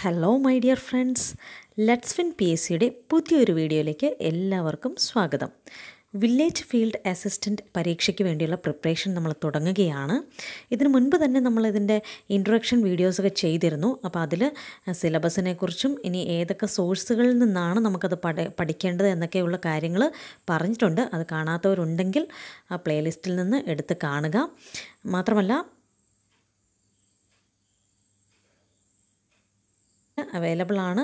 Hello my dear friends, let's win P S സിയുടെ പുതിയൊരു വീഡിയോയിലേക്ക് എല്ലാവർക്കും സ്വാഗതം. വില്ലേജ് ഫീൽഡ് അസിസ്റ്റൻറ്റ് പരീക്ഷയ്ക്ക് വേണ്ടിയുള്ള പ്രിപ്പറേഷൻ നമ്മൾ തുടങ്ങുകയാണ്. ഇതിനു മുൻപ് തന്നെ നമ്മളിതിൻ്റെ ഇൻട്രൊഡക്ഷൻ വീഡിയോസൊക്കെ ചെയ്തിരുന്നു. അപ്പോൾ അതിൽ സിലബസിനെ കുറിച്ചും ഇനി ഏതൊക്കെ സോഴ്സുകളിൽ നിന്നാണ് നമുക്കത് പഠിക്കേണ്ടത് എന്നൊക്കെയുള്ള കാര്യങ്ങൾ പറഞ്ഞിട്ടുണ്ട്. അത് കാണാത്തവരുണ്ടെങ്കിൽ ആ പ്ലേലിസ്റ്റിൽ നിന്ന് എടുത്ത് കാണുക. മാത്രമല്ല അവൈലബിൾ ആണ്.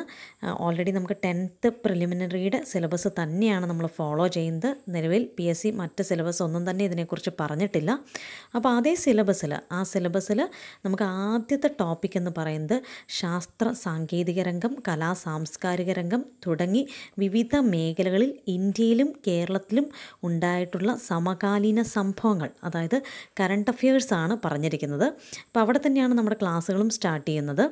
ഓൾറെഡി നമുക്ക് 10th പ്രിലിമിനറിയുടെ സിലബസ് തന്നെയാണ് നമ്മൾ ഫോളോ ചെയ്യുന്നത്. നിലവിൽ പി എസ് സി മറ്റ് സിലബസ് ഒന്നും തന്നെ ഇതിനെക്കുറിച്ച് പറഞ്ഞിട്ടില്ല. അപ്പോൾ അതേ സിലബസിൽ നമുക്ക് ആദ്യത്തെ ടോപ്പിക് എന്ന് പറയുന്നത് ശാസ്ത്ര സാങ്കേതിക രംഗം, കലാ സാംസ്കാരിക രംഗം തുടങ്ങി വിവിധ മേഖലകളിൽ ഇന്ത്യയിലും കേരളത്തിലും ഉണ്ടായിട്ടുള്ള സമകാലീന സംഭവങ്ങൾ, അതായത് കറണ്ട് അഫയേഴ്സാണ് പറഞ്ഞിരിക്കുന്നത്. അപ്പോൾ അവിടെ തന്നെയാണ് നമ്മുടെ ക്ലാസ്സുകളും സ്റ്റാർട്ട് ചെയ്യുന്നത്.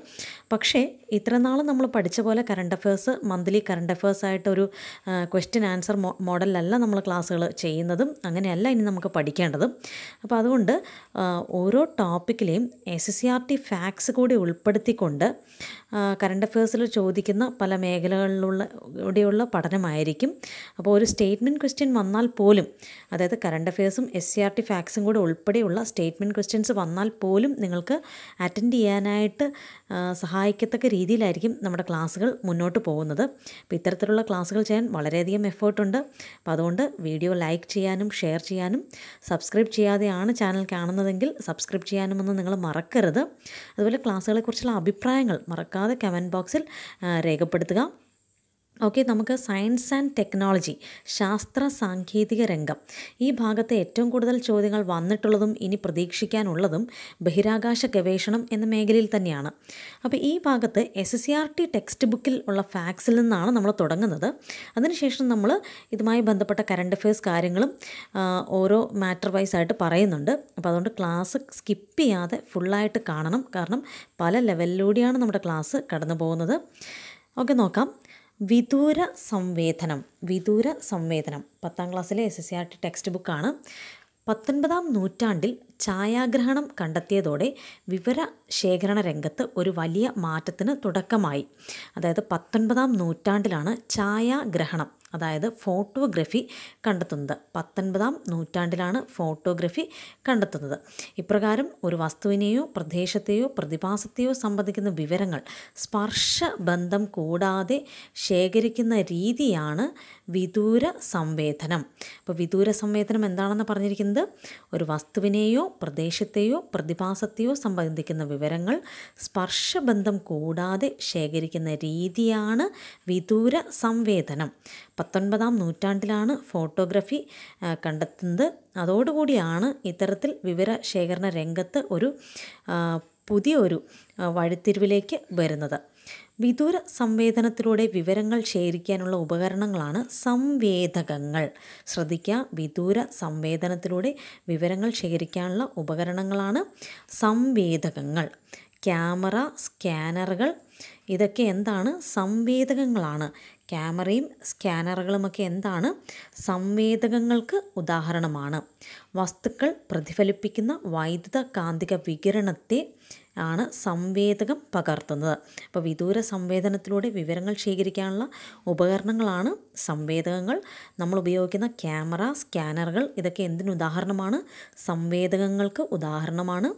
പക്ഷേ ഇത്ര നാൾ നമ്മൾ പഠിച്ച പോലെ current affairs monthly current affairs ആയിട്ടൊരു ക്വസ്റ്റ്യൻ ആൻസർ മോഡലിലല്ല നമ്മൾ ക്ലാസ്സുകൾ ചെയ്യുന്നതും. അങ്ങനെയല്ല ഇനി നമുക്ക് പഠിക്കേണ്ടതും. അപ്പോൾ അതുകൊണ്ട് ഓരോ ടോപ്പിക്കിലെയും SSCRT ഫാക്ട്സ് കൂടി ഉൾപ്പെടുത്തിക്കൊണ്ട് കറണ്ട് അഫയേഴ്സിൽ ചോദിക്കുന്ന പല മേഖലകളിലുള്ള പഠനമായിരിക്കും. അപ്പോൾ ഒരു സ്റ്റേറ്റ്മെൻറ്റ് ക്വസ്റ്റ്യൻ വന്നാൽ പോലും, അതായത് കറണ്ട് അഫയേഴ്സും SCRT ഫാക്ട്സും കൂടി ഉൾപ്പെടെയുള്ള സ്റ്റേറ്റ്മെൻറ്റ് ക്വസ്റ്റ്യൻസ് വന്നാൽ പോലും നിങ്ങൾക്ക് അറ്റൻഡ് ചെയ്യാനായിട്ട് സഹായിക്കത്തക്ക രീതിയിലായിരിക്കും നമ്മുടെ ക്ലാസ്സുകൾ മുന്നോട്ട് പോകുന്നത്. അപ്പോൾ ഇത്തരത്തിലുള്ള ക്ലാസ്സുകൾ ചെയ്യാൻ വളരെയധികം എഫേർട്ടുണ്ട്. അപ്പോൾ അതുകൊണ്ട് വീഡിയോ ലൈക്ക് ചെയ്യാനും ഷെയർ ചെയ്യാനും, സബ്സ്ക്രൈബ് ചെയ്യാതെയാണ് ചാനൽ കാണുന്നതെങ്കിൽ സബ്സ്ക്രൈബ് ചെയ്യാനുമൊന്നും നിങ്ങൾ മറക്കരുത്. അതുപോലെ ക്ലാസ്സുകളെക്കുറിച്ചുള്ള അഭിപ്രായങ്ങൾ മറക്കാതെ കമൻറ്റ് ബോക്സിൽ രേഖപ്പെടുത്തുക. ഓക്കെ, നമുക്ക് സയൻസ് ആൻഡ് ടെക്നോളജി, ശാസ്ത്ര സാങ്കേതിക രംഗം, ഈ ഭാഗത്ത് ഏറ്റവും കൂടുതൽ ചോദ്യങ്ങൾ വന്നിട്ടുള്ളതും ഇനി പ്രതീക്ഷിക്കാനുള്ളതും ബഹിരാകാശ ഗവേഷണം എന്ന മേഖലയിൽ തന്നെയാണ്. അപ്പോൾ ഈ ഭാഗത്ത് SSCRT ടെക്സ്റ്റ് ബുക്കിൽ ഉള്ള ഫാക്ട്സിൽ നിന്നാണ് നമ്മൾ തുടങ്ങുന്നത്. അതിനുശേഷം നമ്മൾ ഇതുമായി ബന്ധപ്പെട്ട കറണ്ട് അഫയേഴ്സ് കാര്യങ്ങളും ഓരോ മാറ്റർ വൈസ് ആയിട്ട് പറയുന്നുണ്ട്. അപ്പോൾ അതുകൊണ്ട് ക്ലാസ് സ്കിപ്പ് ചെയ്യാതെ ഫുള്ളായിട്ട് കാണണം. കാരണം പല ലെവലിലൂടെയാണ് നമ്മുടെ ക്ലാസ് കടന്നു പോകുന്നത്. ഓക്കെ, നോക്കാം. വിദൂര സംവേദനം 10ാം ക്ലാസ്സിലെ SSCRT ടെക്സ്റ്റ് ബുക്കാണ്. 19ാം നൂറ്റാണ്ടിൽ ഛായാഗ്രഹണം കണ്ടെത്തിയതോടെ വിവര ശേഖരണ രംഗത്ത് ഒരു വലിയ മാറ്റത്തിന് തുടക്കമായി. അതായത് 19ാം നൂറ്റാണ്ടിലാണ് ഛായാഗ്രഹണം, അതായത് ഫോട്ടോഗ്രഫി കണ്ടെത്തുന്നത്. 19ാം നൂറ്റാണ്ടിലാണ് ഫോട്ടോഗ്രഫി കണ്ടെത്തുന്നത്. ഇപ്രകാരം ഒരു വസ്തുവിനെയോ പ്രദേശത്തെയോ പ്രതിഭാസത്തെയോ സംബന്ധിക്കുന്ന വിവരങ്ങൾ സ്പർശബന്ധം കൂടാതെ ശേഖരിക്കുന്ന രീതിയാണ് വിദൂര സംവേദനം. അപ്പോൾ വിദൂര സംവേദനം എന്താണെന്ന് പറഞ്ഞിരിക്കുന്നത്, ഒരു വസ്തുവിനെയോ പ്രദേശത്തെയോ പ്രതിഭാസത്തെയോ സംബന്ധിക്കുന്ന വിവരങ്ങൾ സ്പർശബന്ധം കൂടാതെ ശേഖരിക്കുന്ന രീതിയാണ് വിദൂര സംവേദനം. 19ാം നൂറ്റാണ്ടിലാണ് ഫോട്ടോഗ്രഫി കണ്ടെത്തുന്നത്. അതോടുകൂടിയാണ് ഇത്തരത്തിൽ വിവരശേഖരണ രംഗത്ത് ഒരു പുതിയൊരു വഴിത്തിരിവിലേക്ക് വരുന്നത്. വിദൂര സംവേദനത്തിലൂടെ വിവരങ്ങൾ ശേഖരിക്കാനുള്ള ഉപകരണങ്ങളാണ് സംവേദകങ്ങൾ. ശ്രദ്ധിക്കുക, വിദൂര സംവേദനത്തിലൂടെ വിവരങ്ങൾ ശേഖരിക്കാനുള്ള ഉപകരണങ്ങളാണ് സംവേദകങ്ങൾ. ക്യാമറ, സ്കാനറുകൾ, ഇതൊക്കെ എന്താണ്? സംവേദകങ്ങളാണ്. ക്യാമറയും സ്കാനറുകളുമൊക്കെ എന്താണ്? സംവേദകങ്ങൾക്ക് ഉദാഹരണമാണ്. വസ്തുക്കൾ പ്രതിഫലിപ്പിക്കുന്ന വൈദ്യുത കാന്തിക വികിരണത്തെ ആണ് സംവേദകം പകർത്തുന്നത്. അപ്പോൾ വിദൂര സംവേദനത്തിലൂടെ വിവരങ്ങൾ ശേഖരിക്കാനുള്ള ഉപകരണങ്ങളാണ് സംവേദകങ്ങൾ. നമ്മൾ ഉപയോഗിക്കുന്ന ക്യാമറ, സ്കാനറുകൾ, ഇതൊക്കെ എന്തിന് ഉദാഹരണമാണ്? സംവേദകങ്ങൾക്ക് ഉദാഹരണമാണ്.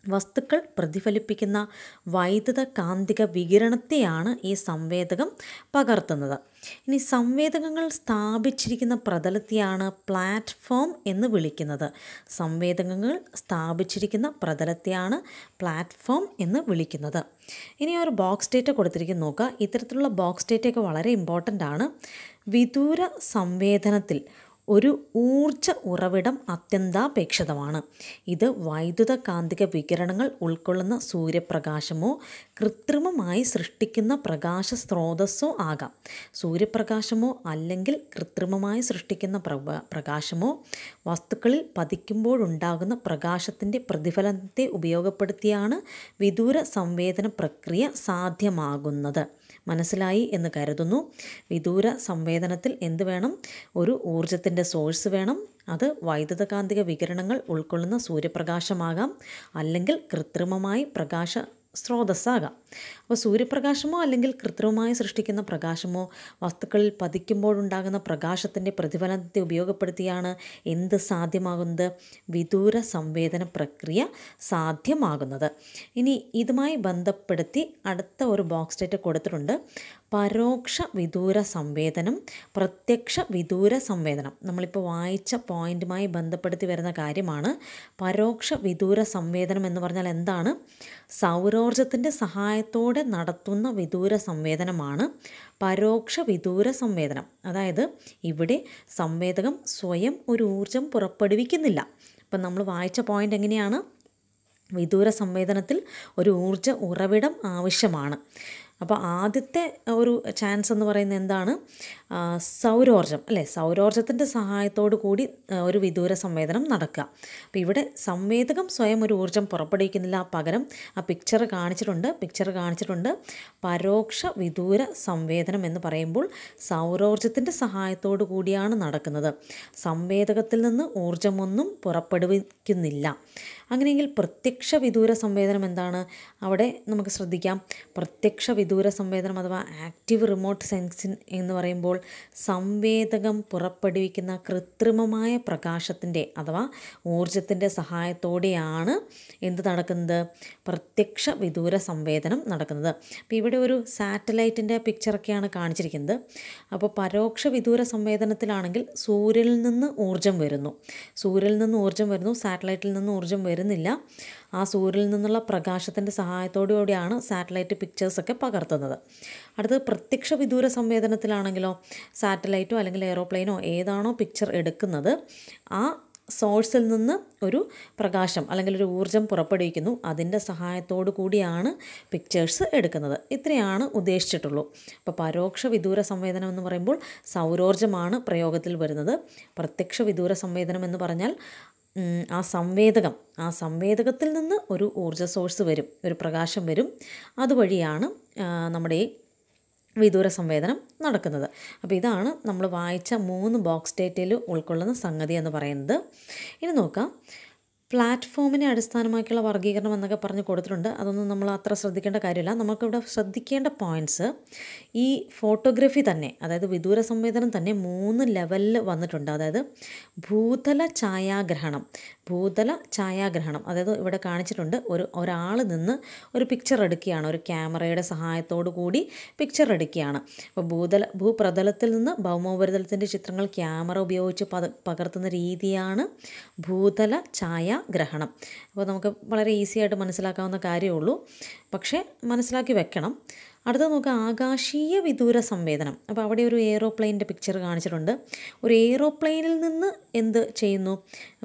വസ്തുക്കൾ പ്രതിഫലിപ്പിക്കുന്ന വൈദ്യുത കാന്തിക വികിരണത്തെയാണ് ഈ സംവേദകം പകർത്തുന്നത്. ഇനി സംവേദകങ്ങൾ സ്ഥാപിച്ചിരിക്കുന്ന പ്രതലത്തെയാണ് പ്ലാറ്റ്ഫോം എന്ന് വിളിക്കുന്നത്. സംവേദകങ്ങൾ സ്ഥാപിച്ചിരിക്കുന്ന പ്രതലത്തെയാണ് പ്ലാറ്റ്ഫോം എന്ന് വിളിക്കുന്നത്. ഇനി ഒരു ബോക്സ് ഡേറ്റ കൊടുത്തിരിക്കുന്നു, നോക്കുക. ഇത്തരത്തിലുള്ള ബോക്സ് ഡേറ്റയൊക്കെ വളരെ ഇമ്പോർട്ടൻ്റ് ആണ്. വിദൂര സംവേദനത്തിൽ ഒരു ഊർജ ഉറവിടം അത്യന്താപേക്ഷിതമാണ്. ഇത് വൈദ്യുത കാന്തിക വികിരണങ്ങൾ ഉൾക്കൊള്ളുന്ന സൂര്യപ്രകാശമോ കൃത്രിമമായി സൃഷ്ടിക്കുന്ന പ്രകാശ സ്രോതസ്സോ ആകാം. സൂര്യപ്രകാശമോ അല്ലെങ്കിൽ കൃത്രിമമായി സൃഷ്ടിക്കുന്ന പ്രകാശമോ വസ്തുക്കളിൽ പതിക്കുമ്പോഴുണ്ടാകുന്ന പ്രകാശത്തിൻ്റെ പ്രതിഫലനത്തെ ഉപയോഗപ്പെടുത്തിയാണ് വിദൂര സംവേദന പ്രക്രിയ സാധ്യമാകുന്നത്. മനസ്സിലായി എന്ന് കരുതുന്നു. വിദൂര സംവേദനത്തിൽ എന്ത് വേണം? ഒരു ഊർജത്തിൻ്റെ സോഴ്സ് വേണം. അത് വൈദ്യുതകാന്തിക വികിരണങ്ങൾ ഉൾക്കൊള്ളുന്ന സൂര്യപ്രകാശമാകാം, അല്ലെങ്കിൽ കൃത്രിമമായി പ്രകാശ സ്രോതസ്സാകാം. അപ്പോൾ സൂര്യപ്രകാശമോ അല്ലെങ്കിൽ കൃത്രിമമായി സൃഷ്ടിക്കുന്ന പ്രകാശമോ വസ്തുക്കളിൽ പതിക്കുമ്പോഴുണ്ടാകുന്ന പ്രകാശത്തിൻ്റെ പ്രതിഫലനത്തെ ഉപയോഗപ്പെടുത്തിയാണ് എന്ത് സാധ്യമാകുന്നത്? വിദൂര സംവേദന പ്രക്രിയ സാധ്യമാകുന്നത്. ഇനി ഇതുമായി ബന്ധപ്പെടുത്തി അടുത്ത ഒരു ബോക്സ് സ്റ്റേറ്റ് കൊടുത്തിട്ടുണ്ട്. പരോക്ഷ വിദൂര സംവേദനം, പ്രത്യക്ഷ വിദൂര സംവേദനം. നമ്മളിപ്പോൾ വായിച്ച പോയിൻറ്റുമായി ബന്ധപ്പെടുത്തി വരുന്ന കാര്യമാണ്. പരോക്ഷ വിദൂര സംവേദനം എന്ന് പറഞ്ഞാൽ എന്താണ്? സൗരോർജത്തിൻ്റെ സഹായത്തോടെ നടത്തുന്ന വിദൂര സംവേദനമാണ് പരോക്ഷ വിദൂര സംവേദനം. അതായത് ഇവിടെ സംവേദകം സ്വയം ഒരു ഊർജം പുറപ്പെടുവിക്കുന്നില്ല. ഇപ്പം നമ്മൾ വായിച്ച പോയിൻ്റ് എങ്ങനെയാണ്? വിദൂര സംവേദനത്തിൽ ഒരു ഊർജ ഉറവിടം ആവശ്യമാണ്. അപ്പോൾ ആദ്യത്തെ ഒരു ചാൻസ് എന്ന് പറയുന്നത് എന്താണ്? സൗരോർജം അല്ലേ? സൗരോർജത്തിൻ്റെ സഹായത്തോടു കൂടി ഒരു വിദൂര സംവേദനം നടക്കുക. അപ്പോൾ ഇവിടെ സംവേദകം സ്വയം ഒരു ഊർജം പുറപ്പെടുവിക്കുന്നില്ല, പകരം ആ പിക്ചർ കാണിച്ചിട്ടുണ്ട് പരോക്ഷ വിദൂര സംവേദനം എന്ന് പറയുമ്പോൾ സൗരോർജത്തിൻ്റെ സഹായത്തോടു കൂടിയാണ് നടക്കുന്നത്. സംവേദകത്തിൽ നിന്ന് ഊർജമൊന്നും പുറപ്പെടുവിക്കുന്നില്ല. അങ്ങനെയെങ്കിൽ പ്രത്യക്ഷ വിദൂര സംവേദനം എന്താണ്? അവിടെ നമുക്ക് ശ്രദ്ധിക്കാം. പ്രത്യക്ഷ വിദൂര സംവേദനം അഥവാ ആക്റ്റീവ് റിമോട്ട് സെൻസിങ് എന്ന് പറയുമ്പോൾ സംവേദകം പുറപ്പെടുവിക്കുന്ന കൃത്രിമമായ പ്രകാശത്തിൻ്റെ അഥവാ ഊർജത്തിൻ്റെ സഹായത്തോടെയാണ് എന്ത് നടക്കുന്നത്? പ്രത്യക്ഷ വിദൂര സംവേദനം നടക്കുന്നത്. അപ്പോൾ ഇവിടെ ഒരു സാറ്റലൈറ്റിൻ്റെ പിക്ചറൊക്കെയാണ് കാണിച്ചിരിക്കുന്നത്. അപ്പോൾ പരോക്ഷ വിദൂര സംവേദനത്തിലാണെങ്കിൽ സൂര്യനിൽ നിന്ന് ഊർജം വരുന്നു, സാറ്റലൈറ്റിൽ നിന്ന് ഊർജം വരുന്നില്ല. ആ സൂര്യനിൽ നിന്നുള്ള പ്രകാശത്തിൻ്റെ സഹായത്തോടുകൂടിയാണ് സാറ്റലൈറ്റ് പിക്ചേഴ്സൊക്കെ പകർത്തുന്നത്. അടുത്തത് പ്രത്യക്ഷ വിദൂര സംവേദനത്തിലാണെങ്കിലോ സാറ്റലൈറ്റോ അല്ലെങ്കിൽ എയ്റോപ്ലെയിനോ ഏതാണോ പിക്ചർ എടുക്കുന്നത് ആ സോഴ്സിൽ നിന്ന് ഒരു പ്രകാശം അല്ലെങ്കിൽ ഒരു ഊർജം പുറപ്പെടുവിക്കുന്നു. അതിൻ്റെ സഹായത്തോടു കൂടിയാണ് പിക്ചേഴ്സ് എടുക്കുന്നത്. ഇത്രയാണ് ഉദ്ദേശിച്ചിട്ടുള്ളൂ. അപ്പോൾ പരോക്ഷ വിദൂര സംവേദനം എന്ന് പറയുമ്പോൾ സൗരോർജമാണ് പ്രയോഗത്തിൽ വരുന്നത്. പ്രത്യക്ഷ വിദൂര സംവേദനം എന്ന് പറഞ്ഞാൽ ആ സംവേദകത്തിൽ നിന്ന് ഒരു ഊർജ സോഴ്സ് വരും, ഒരു പ്രകാശം വരും. അതുവഴിയാണ് നമ്മുടെ ഈ വിദൂര സംവേദനം നടക്കുന്നത്. അപ്പോൾ ഇതാണ് നമ്മൾ വായിച്ച 3 ബോക്സ് സ്റ്റേറ്റിൽ ഉൾക്കൊള്ളുന്ന സംഗതി എന്ന് പറയുന്നത്. ഇനി നോക്കാം. പ്ലാറ്റ്ഫോമിനെ അടിസ്ഥാനമാക്കിയുള്ള വർഗീകരണം എന്നൊക്കെ പറഞ്ഞ് കൊടുത്തിട്ടുണ്ട്. അതൊന്നും നമ്മൾ അത്ര ശ്രദ്ധിക്കേണ്ട കാര്യമില്ല. നമുക്കിവിടെ ശ്രദ്ധിക്കേണ്ട പോയിൻറ്റ്സ് ഈ ഫോട്ടോഗ്രഫി തന്നെ, അതായത് വിദൂര സംവേദനം തന്നെ 3 ലെവലിൽ വന്നിട്ടുണ്ട്. അതായത് ഭൂതല ഛായാഗ്രഹണം അതായത് ഇവിടെ കാണിച്ചിട്ടുണ്ട്. ഒരാൾ നിന്ന് ഒരു പിക്ചർ എടുക്കുകയാണ്, ഒരു ക്യാമറയുടെ സഹായത്തോടു കൂടി പിക്ചർ എടുക്കുകയാണ്. അപ്പോൾ ഭൂപ്രതലത്തിൽ നിന്ന് ഭൗമോപരിതലത്തിൻ്റെ ചിത്രങ്ങൾ ക്യാമറ ഉപയോഗിച്ച് പകർത്തുന്ന രീതിയാണ് ഭൂതല ഛായാഗ്രഹണം. അപ്പോൾ നമുക്ക് വളരെ ഈസി ആയിട്ട് മനസ്സിലാക്കാവുന്ന കാര്യമേ ഉള്ളൂ, പക്ഷേ മനസ്സിലാക്കി വെക്കണം. അടുത്ത നോക്കുക, ആകാശീയ വിദൂര സംവേദനം. അപ്പോൾ അവിടെ ഒരു എയ്റോപ്ലെയിനിൻ്റെ പിക്ചർ കാണിച്ചിട്ടുണ്ട്. ഒരു എയ്റോപ്ലെയിനിൽ നിന്ന് എന്ത് ചെയ്യുന്നു?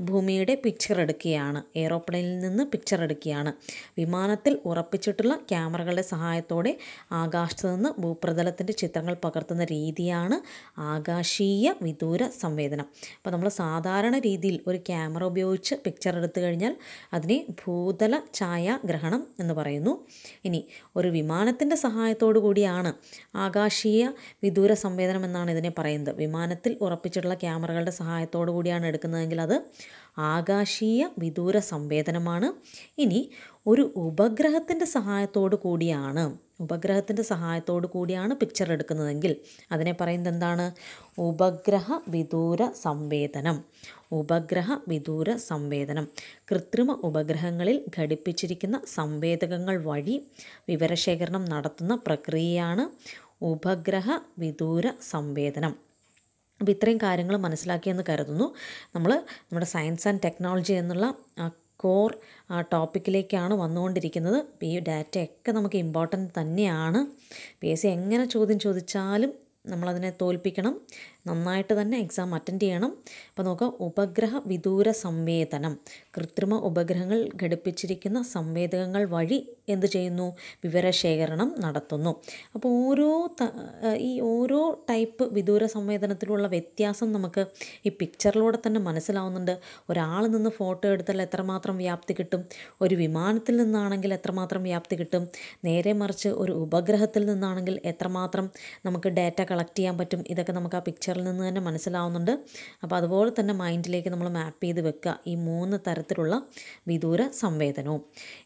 ഭൂമിയുടെ പിക്ചർ എടുക്കുകയാണ്. വിമാനത്തിൽ ഉറപ്പിച്ചിട്ടുള്ള ക്യാമറകളുടെ സഹായത്തോടെ ആകാശത്ത് നിന്ന് ഭൂപ്രതലത്തിൻ്റെ ചിത്രങ്ങൾ പകർത്തുന്ന രീതിയാണ് ആകാശീയ വിദൂര സംവേദനം. അപ്പോൾ നമ്മൾ സാധാരണ രീതിയിൽ ഒരു ക്യാമറ ഉപയോഗിച്ച് പിക്ചർ എടുത്തു കഴിഞ്ഞാൽ അതിനെ ഭൂതല ഛായാഗ്രഹണം എന്ന് പറയുന്നു. ഇനി ഒരു വിമാനത്തിൻ്റെ സഹായത്തോടു കൂടിയാണ് ആകാശീയ വിദൂര സംവേദനം എന്നാണ് ഇതിനെ പറയുന്നത്. വിമാനത്തിൽ ഉറപ്പിച്ചിട്ടുള്ള ക്യാമറകളുടെ സഹായത്തോടു കൂടിയാണ് എടുക്കുന്നതെങ്കിൽ അത് ആകാശീയ വിദൂര സംവേദനമാണ്. ഇനി ഒരു ഉപഗ്രഹത്തിൻ്റെ സഹായത്തോടു കൂടിയാണ് പിക്ചർ എടുക്കുന്നതെങ്കിൽ അതിനെ പറയുന്നത് എന്താണ്? ഉപഗ്രഹ വിദൂര സംവേദനം. കൃത്രിമ ഉപഗ്രഹങ്ങളിൽ ഘടിപ്പിച്ചിരിക്കുന്ന സംവേദകങ്ങൾ വഴി വിവരശേഖരണം നടത്തുന്ന പ്രക്രിയയാണ് ഉപഗ്രഹ വിദൂര സംവേദനം. അപ്പോൾ ഇത്രയും കാര്യങ്ങൾ മനസ്സിലാക്കിയെന്ന് കരുതുന്നു. നമ്മുടെ സയൻസ് ആൻഡ് ടെക്നോളജി എന്നുള്ള കോർ ടോപ്പിക്കിലേക്കാണ് വന്നുകൊണ്ടിരിക്കുന്നത്. ഈ ഡാറ്റയൊക്കെ നമുക്ക് ഇമ്പോർട്ടൻ്റ് തന്നെയാണ്. PSC എങ്ങനെ ചോദ്യം ചോദിച്ചാലും നമ്മളതിനെ തോൽപ്പിക്കണം, നന്നായിട്ട് തന്നെ എക്സാം അറ്റൻഡ് ചെയ്യണം. അപ്പോൾ നോക്കുക, ഉപഗ്രഹ വിദൂര സംവേദനം, കൃത്രിമ ഉപഗ്രഹങ്ങൾ ഘടിപ്പിച്ചിരിക്കുന്ന സംവേദകങ്ങൾ വഴി എന്ത് ചെയ്യുന്നു? വിവരശേഖരണം നടത്തുന്നു. അപ്പോൾ ഓരോ ടൈപ്പ് വിദൂര സംവേദനത്തിലുള്ള വ്യത്യാസം നമുക്ക് ഈ പിക്ചറിലൂടെ തന്നെ മനസ്സിലാവുന്നുണ്ട്. ഒരാൾ നിന്ന് ഫോട്ടോ എടുത്താൽ എത്രമാത്രം വ്യാപ്തി കിട്ടും, ഒരു വിമാനത്തിൽ നിന്നാണെങ്കിൽ എത്രമാത്രം വ്യാപ്തി കിട്ടും, നേരെ മറിച്ച് ഒരു ഉപഗ്രഹത്തിൽ നിന്നാണെങ്കിൽ എത്രമാത്രം നമുക്ക് ഡാറ്റ കളക്ട് ചെയ്യാൻ പറ്റും, ഇതൊക്കെ നമുക്ക് ആ പിക്ചർ പിക്ചറിൽ നിന്ന് തന്നെ മനസ്സിലാവുന്നുണ്ട്. അപ്പോൾ അതുപോലെ തന്നെ മൈൻഡിലേക്ക് നമ്മൾ മാപ്പ് ചെയ്ത് വെക്കുക ഈ 3 തരത്തിലുള്ള വിദൂര സംവേദനവും.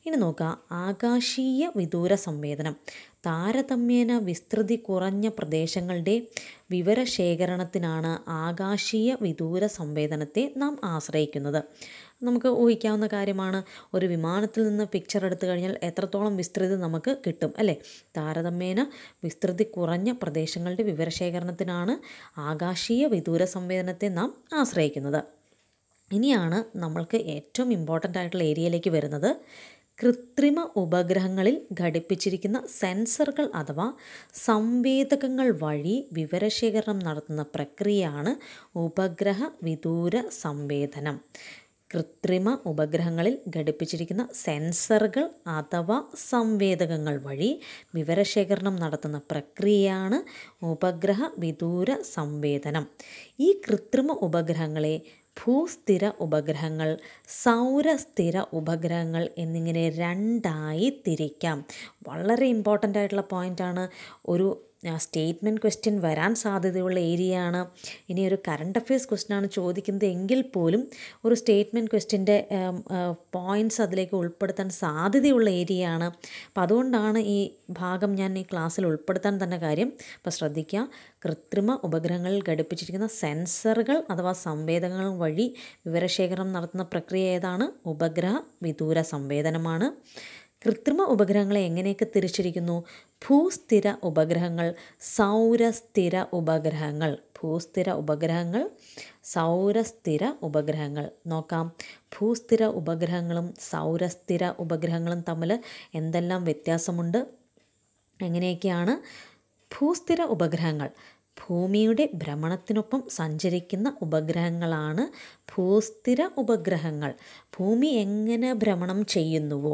ഇനി നോക്കുക, ആകാശീയ വിദൂര സംവേദനം. താരതമ്യേന വിസ്തൃതി കുറഞ്ഞ പ്രദേശങ്ങളുടെ വിവരശേഖരണത്തിനാണ് ആകാശീയ വിദൂര സംവേദനത്തെ നാം ആശ്രയിക്കുന്നത്. നമുക്ക് ഊഹിക്കാവുന്ന കാര്യമാണ്, ഒരു വിമാനത്തിൽ നിന്ന് പിക്ചർ എടുത്തു കഴിഞ്ഞാൽ എത്രത്തോളം വിസ്തൃതി നമുക്ക് കിട്ടും അല്ലേ. താരതമ്യേന വിസ്തൃതി കുറഞ്ഞ പ്രദേശങ്ങളുടെ വിവരശേഖരണത്തിനാണ് ആകാശീയ വിദൂര സംവേദനത്തെ നാം ആശ്രയിക്കുന്നത്. ഇനിയാണ് നമ്മൾക്ക് ഏറ്റവും ഇമ്പോർട്ടൻ്റ് ആയിട്ടുള്ള ഏരിയയിലേക്ക് വരുന്നത്. കൃത്രിമ ഉപഗ്രഹങ്ങളിൽ ഘടിപ്പിച്ചിരിക്കുന്ന സെൻസറുകൾ അഥവാ സംവേദകങ്ങൾ വഴി വിവരശേഖരണം നടത്തുന്ന പ്രക്രിയയാണ് ഉപഗ്രഹ വിദൂര സംവേദനം. കൃത്രിമ ഉപഗ്രഹങ്ങളിൽ ഘടിപ്പിച്ചിരിക്കുന്ന സെൻസറുകൾ അഥവാ സംവേദകങ്ങൾ വഴി വിവരശേഖരണം നടത്തുന്ന പ്രക്രിയയാണ് ഉപഗ്രഹ വിദൂര സംവേദനം. ഈ കൃത്രിമ ഉപഗ്രഹങ്ങളെ ഭൂസ്ഥിര ഉപഗ്രഹങ്ങൾ, സൗരസ്ഥിര ഉപഗ്രഹങ്ങൾ എന്നിങ്ങനെ 2ആയി തിരിക്കാം. വളരെ ഇമ്പോർട്ടൻ്റ് ആയിട്ടുള്ള പോയിൻ്റാണ്. ഒരു സ്റ്റേറ്റ്മെൻറ്റ് ക്വസ്റ്റ്യൻ വരാൻ സാധ്യതയുള്ള ഏരിയയാണ്. ഇനി ഒരു കറണ്ട് അഫയേഴ്സ് ക്വസ്റ്റ്യനാണ് ചോദിക്കുന്നത് എങ്കിൽ പോലും ഒരു സ്റ്റേറ്റ്മെൻറ്റ് ക്വസ്റ്റ്യൻ്റെ പോയിൻറ്റ്സ് അതിലേക്ക് ഉൾപ്പെടുത്താൻ സാധ്യതയുള്ള ഏരിയയാണ്. അപ്പം അതുകൊണ്ടാണ് ഈ ഭാഗം ഞാൻ ഈ ക്ലാസ്സിൽ ഉൾപ്പെടുത്താൻ തന്നെ കാര്യം. അപ്പോൾ ശ്രദ്ധിക്കുക, കൃത്രിമ ഉപഗ്രഹങ്ങളിൽ ഘടിപ്പിച്ചിരിക്കുന്ന സെൻസറുകൾ അഥവാ സംവേദകങ്ങൾ വഴി വിവരശേഖരണം നടത്തുന്ന പ്രക്രിയ ഏതാണ്? ഉപഗ്രഹ വിദൂര സംവേദനമാണ്. കൃത്രിമ ഉപഗ്രഹങ്ങളെ എങ്ങനെയൊക്കെ തിരിച്ചിരിക്കുന്നു? ഭൂസ്ഥിര ഉപഗ്രഹങ്ങൾ, സൗരസ്ഥിര ഉപഗ്രഹങ്ങൾ. ഭൂസ്ഥിര ഉപഗ്രഹങ്ങൾ, സൗരസ്ഥിര ഉപഗ്രഹങ്ങൾ. നോക്കാം, ഭൂസ്ഥിര ഉപഗ്രഹങ്ങളും സൗരസ്ഥിര ഉപഗ്രഹങ്ങളും തമ്മിൽ എന്തെല്ലാം വ്യത്യാസമുണ്ട്? എങ്ങനെയൊക്കെയാണ്? ഭൂസ്ഥിര ഉപഗ്രഹങ്ങൾ ഭൂമിയുടെ ഭ്രമണത്തിനൊപ്പം സഞ്ചരിക്കുന്ന ഉപഗ്രഹങ്ങളാണ് ഭൂസ്ഥിര ഉപഗ്രഹങ്ങൾ. ഭൂമി എങ്ങനെ ഭ്രമണം ചെയ്യുന്നുവോ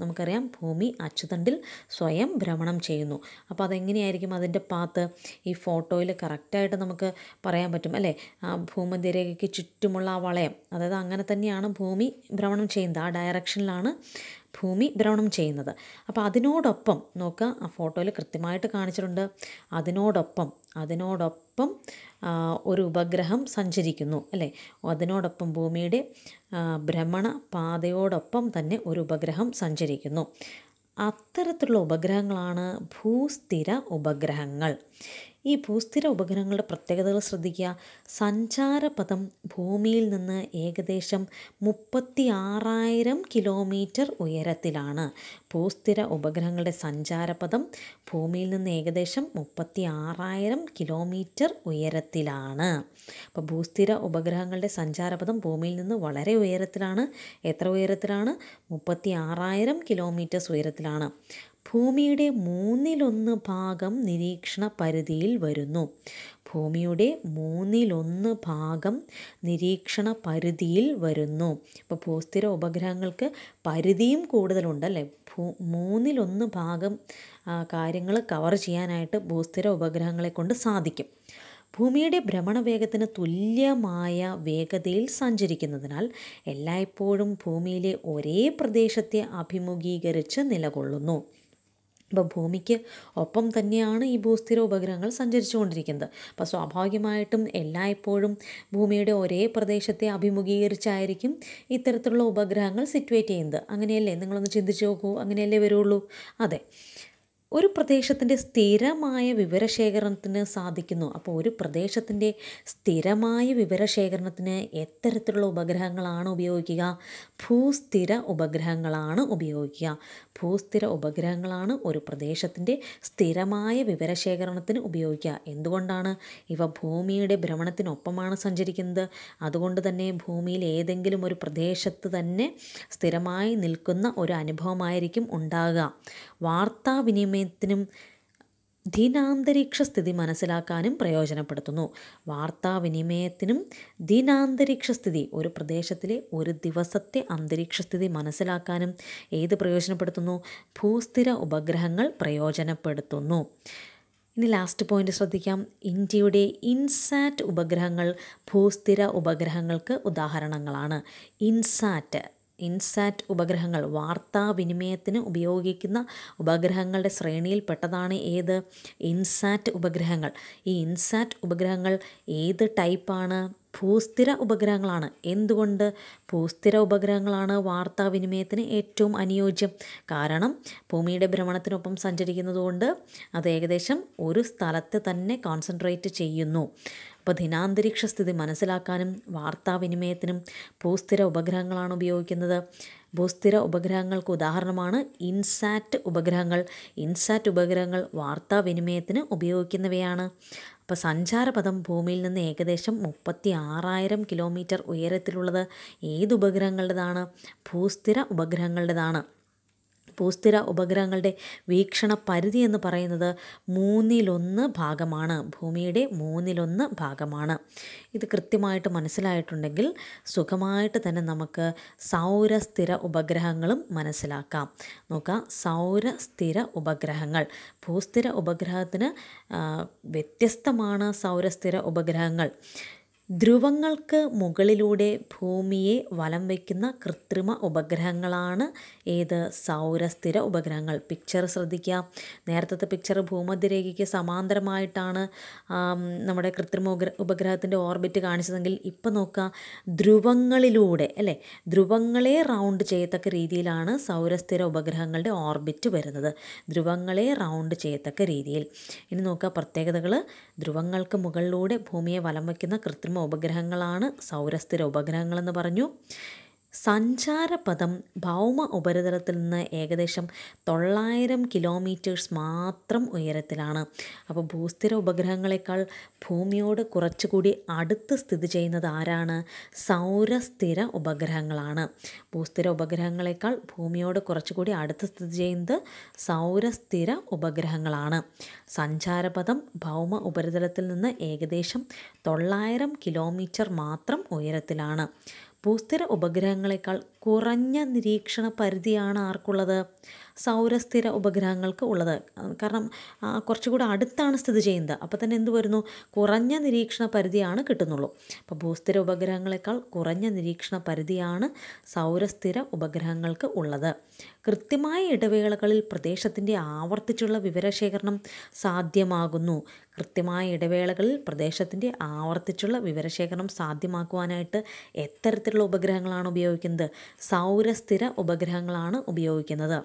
നമുക്കറിയാം, ഭൂമി അച്ചുതണ്ടിൽ സ്വയം ഭ്രമണം ചെയ്യുന്നു. അപ്പോൾ അതെങ്ങനെയായിരിക്കും അതിൻ്റെ പാത്ത്? ഈ ഫോട്ടോയിൽ കറക്റ്റായിട്ട് നമുക്ക് പറയാൻ പറ്റും അല്ലേ. ഭൂമധ്യരേഖയ്ക്ക് ചുറ്റുമുള്ള ആ വളയം, അതായത് അങ്ങനെ തന്നെയാണ് ഭൂമി ഭ്രമണം ചെയ്യുന്നത്. ആ ഡയറക്ഷനിലാണ് ഭൂമി ഭ്രമണം ചെയ്യുന്നത്. അപ്പോൾ അതിനോടൊപ്പം നോക്കുക, ആ ഫോട്ടോയിൽ കൃത്യമായിട്ട് കാണിച്ചിട്ടുണ്ട്. അതിനോടൊപ്പം ഒരു ഉപഗ്രഹം സഞ്ചരിക്കുന്നു അല്ലേ. അതിനോടൊപ്പം ഭൂമിയുടെ ഭ്രമണ പാതയോടൊപ്പം തന്നെ ഒരു ഉപഗ്രഹം സഞ്ചരിക്കുന്നു. അത്തരത്തിലുള്ള ഉപഗ്രഹങ്ങളാണ് ഭൂസ്ഥിര ഉപഗ്രഹങ്ങൾ. ഈ ഭൂസ്ഥിര ഉപഗ്രഹങ്ങളുടെ പ്രത്യേകതകൾ ശ്രദ്ധിക്കുക. സഞ്ചാരപഥം ഭൂമിയിൽ നിന്ന് ഏകദേശം 36,000 കിലോമീറ്റർ ഉയരത്തിലാണ്. ഭൂസ്ഥിര ഉപഗ്രഹങ്ങളുടെ സഞ്ചാരപഥം ഭൂമിയിൽ നിന്ന് ഏകദേശം 36,000 കിലോമീറ്റർ ഉയരത്തിലാണ്. അപ്പോൾ ഭൂസ്ഥിര ഉപഗ്രഹങ്ങളുടെ സഞ്ചാരപഥം ഭൂമിയിൽ നിന്ന് വളരെ ഉയരത്തിലാണ്. എത്ര ഉയരത്തിലാണ്? 36,000 കിലോമീറ്റേഴ്സ് ഉയരത്തിലാണ്. ഭൂമിയുടെ 1/3 ഭാഗം നിരീക്ഷണ പരിധിയിൽ വരുന്നു. ഭൂമിയുടെ 1/3 ഭാഗം നിരീക്ഷണ പരിധിയിൽ വരുന്നു. ഇപ്പോൾ ഭൂസ്ഥിര ഉപഗ്രഹങ്ങൾക്ക് പരിധിയും കൂടുതലുണ്ടല്ലേ. 1/3 ഭാഗം കാര്യങ്ങൾ കവർ ചെയ്യാനായിട്ട് ഭൂസ്ഥിര ഉപഗ്രഹങ്ങളെ കൊണ്ട് സാധിക്കും. ഭൂമിയുടെ ഭ്രമണവേഗത്തിന് തുല്യമായ വേഗതയിൽ സഞ്ചരിക്കുന്നതിനാൽ എല്ലായ്പ്പോഴും ഭൂമിയിലെ ഒരേ പ്രദേശത്തെ അഭിമുഖീകരിച്ച് നിലകൊള്ളുന്നു. അപ്പോൾ ഭൂമിക്ക് ഒപ്പം തന്നെയാണ് ഈ ഭൂസ്ഥിര ഉപഗ്രഹങ്ങൾ സഞ്ചരിച്ചു കൊണ്ടിരിക്കുന്നത്. അപ്പോൾ സ്വാഭാവികമായിട്ടും എല്ലായ്പ്പോഴും ഭൂമിയുടെ ഒരേ പ്രദേശത്തെ അഭിമുഖീകരിച്ചായിരിക്കും ഇത്തരത്തിലുള്ള ഉപഗ്രഹങ്ങൾ സിറ്റുവേറ്റ് ചെയ്യുന്നത്. അങ്ങനെയല്ലേ? നിങ്ങളൊന്ന് ചിന്തിച്ച് നോക്കൂ, അങ്ങനെയല്ലേ വരുള്ളൂ? അതെ. ഒരു പ്രദേശത്തിൻ്റെ സ്ഥിരമായ വിവരശേഖരണത്തിന് സാധിക്കുന്നു. അപ്പോൾ ഒരു പ്രദേശത്തിൻ്റെ സ്ഥിരമായ വിവരശേഖരണത്തിന് എത്തരത്തിലുള്ള ഉപഗ്രഹങ്ങളാണ് ഉപയോഗിക്കുക? ഭൂസ്ഥിര ഉപഗ്രഹങ്ങളാണ് ഉപയോഗിക്കുക. ഭൂസ്ഥിര ഉപഗ്രഹങ്ങളാണ് ഒരു പ്രദേശത്തിൻ്റെ സ്ഥിരമായ വിവരശേഖരണത്തിന് ഉപയോഗിക്കുക. എന്തുകൊണ്ടാണ്? ഇവ ഭൂമിയുടെ ഭ്രമണത്തിനൊപ്പമാണ് സഞ്ചരിക്കുന്നത്. അതുകൊണ്ട് തന്നെ ഭൂമിയിൽ ഏതെങ്കിലും ഒരു പ്രദേശത്ത് തന്നെ സ്ഥിരമായി നിൽക്കുന്ന ഒരു അനുഭവമായിരിക്കും ഉണ്ടാകുക. വാർത്താവിനിമയത്തിനും ദിനാന്തരീക്ഷ സ്ഥിതി മനസ്സിലാക്കാനും പ്രയോജനപ്പെടുത്തുന്നു. വാർത്താവിനിമയത്തിനും ദിനാന്തരീക്ഷ സ്ഥിതി, ഒരു പ്രദേശത്തിലെ ഒരു ദിവസത്തെ അന്തരീക്ഷ സ്ഥിതി മനസ്സിലാക്കാനും ഏത് പ്രയോജനപ്പെടുത്തുന്നു? ഭൂസ്ഥിര ഉപഗ്രഹങ്ങൾ പ്രയോജനപ്പെടുത്തുന്നു. ഇനി ലാസ്റ്റ് പോയിന്റ് ശ്രദ്ധിക്കാം. ഇന്ത്യയുടെ ഇൻസാറ്റ് ഉപഗ്രഹങ്ങൾ ഭൂസ്ഥിര ഉപഗ്രഹങ്ങൾക്ക് ഉദാഹരണങ്ങളാണ്. ഇൻസാറ്റ് ഇൻസാറ്റ് ഉപഗ്രഹങ്ങൾ, വാർത്താവിനിമയത്തിന് ഉപയോഗിക്കുന്ന ഉപഗ്രഹങ്ങളുടെ ശ്രേണിയിൽപ്പെട്ടതാണ് ഏത്? ഇൻസാറ്റ് ഉപഗ്രഹങ്ങൾ. ഈ ഇൻസാറ്റ് ഉപഗ്രഹങ്ങൾ ഏത് ടൈപ്പാണ്? ഭൂസ്ഥിര ഉപഗ്രഹങ്ങളാണ്. എന്തുകൊണ്ട്? ഭൂസ്ഥിര ഉപഗ്രഹങ്ങളാണ് വാർത്താവിനിമയത്തിന് ഏറ്റവും അനുയോജ്യം. കാരണം ഭൂമിയുടെ ഭ്രമണത്തിനൊപ്പം സഞ്ചരിക്കുന്നതുകൊണ്ട് അത് ഏകദേശം ഒരു സ്ഥലത്ത് തന്നെ കോൺസെൻട്രേറ്റ് ചെയ്യുന്നു. അപ്പോൾ ദിനാന്തരീക്ഷ സ്ഥിതി മനസ്സിലാക്കാനും വാർത്താവിനിമയത്തിനും ഭൂസ്ഥിര ഉപഗ്രഹങ്ങളാണ് ഉപയോഗിക്കുന്നത്. ഭൂസ്ഥിര ഉപഗ്രഹങ്ങൾക്ക് ഉദാഹരണമാണ് ഇൻസാറ്റ് ഉപഗ്രഹങ്ങൾ. ഇൻസാറ്റ് ഉപഗ്രഹങ്ങൾ വാർത്താവിനിമയത്തിന് ഉപയോഗിക്കുന്നവയാണ്. അപ്പോൾ സഞ്ചാരപഥം ഭൂമിയിൽ നിന്ന് ഏകദേശം 36,000 കിലോമീറ്റർ ഉയരത്തിലുള്ളത് ഏത് ഉപഗ്രഹങ്ങളുടേതാണ്? ഭൂസ്ഥിര ഉപഗ്രഹങ്ങളുടേതാണ്. ഭൂസ്ഥിര ഉപഗ്രഹങ്ങളുടെ വീക്ഷണ പരിധി എന്ന് പറയുന്നത് 1/3 ഭാഗമാണ്. ഭൂമിയുടെ 1/3 ഭാഗമാണ്. ഇത് കൃത്യമായിട്ട് മനസ്സിലായിട്ടുണ്ടെങ്കിൽ സുഖമായിട്ട് തന്നെ നമുക്ക് സൗരസ്ഥിര ഉപഗ്രഹങ്ങളും മനസ്സിലാക്കാം. നോക്കാം, സൗരസ്ഥിര ഉപഗ്രഹങ്ങൾ. ഭൂസ്ഥിര ഉപഗ്രഹത്തിന് വ്യത്യസ്തമാണ് സൗരസ്ഥിര ഉപഗ്രഹങ്ങൾ. ധ്രുവങ്ങൾക്ക് മുകളിലൂടെ ഭൂമിയെ വലം വയ്ക്കുന്ന കൃത്രിമ ഉപഗ്രഹങ്ങളാണ് ഏത്? സൗരസ്ഥിര ഉപഗ്രഹങ്ങൾ. പിക്ചർ ശ്രദ്ധിക്കുക. നേരത്തെ പിക്ചർ ഭൂമധ്യരേഖയ്ക്ക് സമാന്തരമായിട്ടാണ് നമ്മുടെ കൃത്രിമ ഉപഗ്രഹത്തിൻ്റെ ഓർബിറ്റ് കാണിച്ചതെങ്കിൽ ഇപ്പം നോക്കുക, ധ്രുവങ്ങളിലൂടെ അല്ലേ, ധ്രുവങ്ങളെ റൗണ്ട് ചെയ്യത്തക്ക രീതിയിലാണ് സൗരസ്ഥിര ഉപഗ്രഹങ്ങളുടെ ഓർബിറ്റ് വരുന്നത്. ധ്രുവങ്ങളെ റൗണ്ട് ചെയ്യത്തക്ക രീതിയിൽ. ഇനി നോക്കുക പ്രത്യേകതകൾ. ധ്രുവങ്ങൾക്ക് മുകളിലൂടെ ഭൂമിയെ വലം വയ്ക്കുന്ന കൃത്രിമ ഉപഗ്രഹങ്ങളാണ് സൗരസ്ഥിര ഉപഗ്രഹങ്ങളെന്ന് പറഞ്ഞു. സഞ്ചാരപഥം ഭൗമ ഉപരിതലത്തിൽ നിന്ന് ഏകദേശം 900 കിലോമീറ്റേഴ്സ് മാത്രം ഉയരത്തിലാണ്. അപ്പോൾ ഭൂസ്ഥിര ഉപഗ്രഹങ്ങളെക്കാൾ ഭൂമിയോട് കുറച്ചുകൂടി അടുത്ത് സ്ഥിതി ചെയ്യുന്നത് ആരാണ്? സൗരസ്ഥിര ഉപഗ്രഹങ്ങളാണ്. ഭൂസ്ഥിര ഉപഗ്രഹങ്ങളെക്കാൾ ഭൂമിയോട് കുറച്ചുകൂടി അടുത്ത് സ്ഥിതി ചെയ്യുന്നത് സൗരസ്ഥിര ഉപഗ്രഹങ്ങളാണ്. സഞ്ചാരപഥം ഭൗമ ഉപരിതലത്തിൽ നിന്ന് ഏകദേശം 900 കിലോമീറ്റർ മാത്രം ഉയരത്തിലാണ്. ഭൂസ്ഥിര ഉപഗ്രഹങ്ങളെക്കാൾ കുറഞ്ഞ നിരീക്ഷണ പരിധിയാണ് ആർക്കുള്ളത്? സൗരസ്ഥിര ഉപഗ്രഹങ്ങൾക്ക് ഉള്ളത്. കാരണം കുറച്ചുകൂടി അടുത്താണ് സ്ഥിതി ചെയ്യുന്നത്. അപ്പോൾ തന്നെ എന്ത് വരുന്നു? കുറഞ്ഞ നിരീക്ഷണ പരിധിയാണ് കിട്ടുന്നുള്ളൂ. അപ്പോൾ ഭൂസ്ഥിര ഉപഗ്രഹങ്ങളെക്കാൾ കുറഞ്ഞ നിരീക്ഷണ പരിധിയാണ് സൗരസ്ഥിര ഉപഗ്രഹങ്ങൾക്ക് ഉള്ളത്. കൃത്യമായ ഇടവേളകളിൽ പ്രദേശത്തിൻ്റെ ആവർത്തിച്ചുള്ള വിവരശേഖരണം സാധ്യമാകുന്നു. കൃത്യമായ ഇടവേളകളിൽ പ്രദേശത്തിൻ്റെ ആവർത്തിച്ചുള്ള വിവരശേഖരണം സാധ്യമാക്കുവാനായിട്ട് എത്തരത്തിലുള്ള ഉപഗ്രഹങ്ങളാണ് ഉപയോഗിക്കുന്നത്? സൗരസ്ഥിര ഉപഗ്രഹങ്ങളാണ് ഉപയോഗിക്കുന്നത്.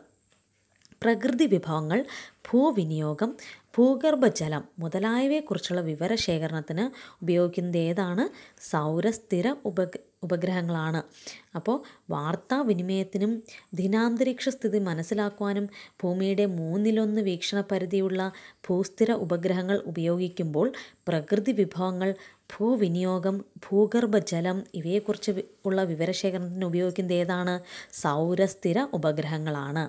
പ്രകൃതി വിഭവങ്ങൾ, ഭൂവിനിയോഗം, ഭൂഗർഭജലം മുതലായവയെക്കുറിച്ചുള്ള വിവരശേഖരണത്തിന് ഉപയോഗിക്കുന്നത് ഏതാണ്? സൗരസ്ഥിര ഉപഗ്രഹങ്ങളാണ്. അപ്പോൾ വാർത്താവിനിമയത്തിനും ദിനാന്തരീക്ഷ സ്ഥിതി മനസ്സിലാക്കുവാനും ഭൂമിയുടെ 1/3 വീക്ഷണ പരിധിയുള്ള ഭൂസ്ഥിര ഉപഗ്രഹങ്ങൾ ഉപയോഗിക്കുമ്പോൾ പ്രകൃതി വിഭവങ്ങൾ, ഭൂവിനിയോഗം, ഭൂഗർഭജലം ഇവയെക്കുറിച്ച് ഉള്ള വിവരശേഖരണത്തിന് ഉപയോഗിക്കുന്നത് ഏതാണ്? സൗരസ്ഥിര ഉപഗ്രഹങ്ങളാണ്.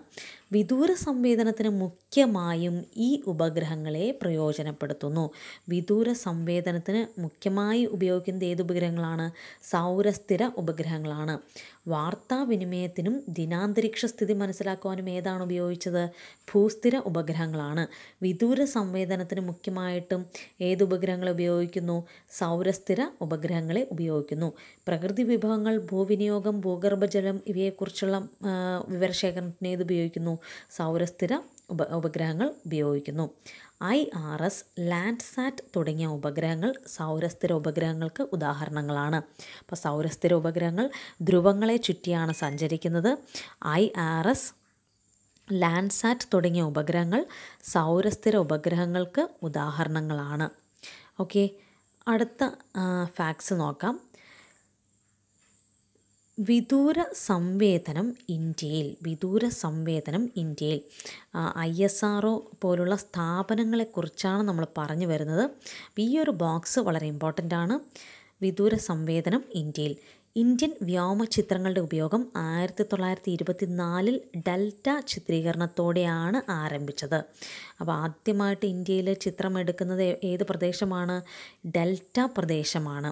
വിദൂര സംവേദനത്തിന് മുഖ്യമായും ഈ ഉപഗ്രഹങ്ങളെ പ്രയോജനപ്പെടുത്തുന്നു. വിദൂര സംവേദനത്തിന് മുഖ്യമായി ഉപയോഗിക്കുന്നത് ഏത് ഉപഗ്രഹങ്ങളാണ്? സൗരസ്ഥിര ഉപഗ്രഹങ്ങളാണ്. വാർത്താവിനിമയത്തിനും ദിനാന്തരീക്ഷ സ്ഥിതി മനസ്സിലാക്കുവാനും ഏതാണ് ഉപയോഗിച്ചത്? ഭൂസ്ഥിര ഉപഗ്രഹങ്ങളാണ്. വിദൂര സംവേദനത്തിന് മുഖ്യമായിട്ടും ഏത് ഉപഗ്രഹങ്ങളെ ഉപയോഗിക്കുന്നു? സൗരസ്ഥിര ഉപഗ്രഹങ്ങളെ ഉപയോഗിക്കുന്നു. പ്രകൃതി വിഭവങ്ങൾ, ഭൂവിനിയോഗം, ഭൂഗർഭജലം ഇവയെക്കുറിച്ചുള്ള വിവരശേഖരണത്തിന് ഏത് ഉപയോഗിക്കുന്നു? സൗരസ്ഥിര ഉപഗ്രഹങ്ങൾ ഉപയോഗിക്കുന്നു. IRS, ലാൻഡ്സാറ്റ് തുടങ്ങിയ ഉപഗ്രഹങ്ങൾ സൗരസ്ഥിര ഉപഗ്രഹങ്ങൾക്ക് ഉദാഹരണങ്ങളാണ്. അപ്പോൾ സൗരസ്ഥിര ഉപഗ്രഹങ്ങൾ ധ്രുവങ്ങളെ ചുറ്റിയാണ് സഞ്ചരിക്കുന്നത്. IRS, ലാൻഡ്സാറ്റ് തുടങ്ങിയ ഉപഗ്രഹങ്ങൾ സൗരസ്ഥിര ഉപഗ്രഹങ്ങൾക്ക് ഉദാഹരണങ്ങളാണ്. ഓക്കെ, അടുത്ത ഫാക്ട്സ് നോക്കാം. വിദൂര സംവേദനം ഇന്ത്യയിൽ. ISRO പോലുള്ള സ്ഥാപനങ്ങളെക്കുറിച്ചാണ് നമ്മൾ പറഞ്ഞു വരുന്നത്. ഈ ഒരു ബോക്സ് വളരെ ഇമ്പോർട്ടൻ്റ് ആണ്. വിദൂര സംവേദനം ഇന്ത്യയിൽ. ഇന്ത്യൻ വ്യോമചിത്രങ്ങളുടെ ഉപയോഗം 1924 ഡെൽറ്റ ചിത്രീകരണത്തോടെയാണ് ആരംഭിച്ചത്. അപ്പോൾ ആദ്യമായിട്ട് ഇന്ത്യയിൽ ചിത്രം എടുക്കുന്നത് ഏത് പ്രദേശമാണ്? ഡെൽറ്റ പ്രദേശമാണ്.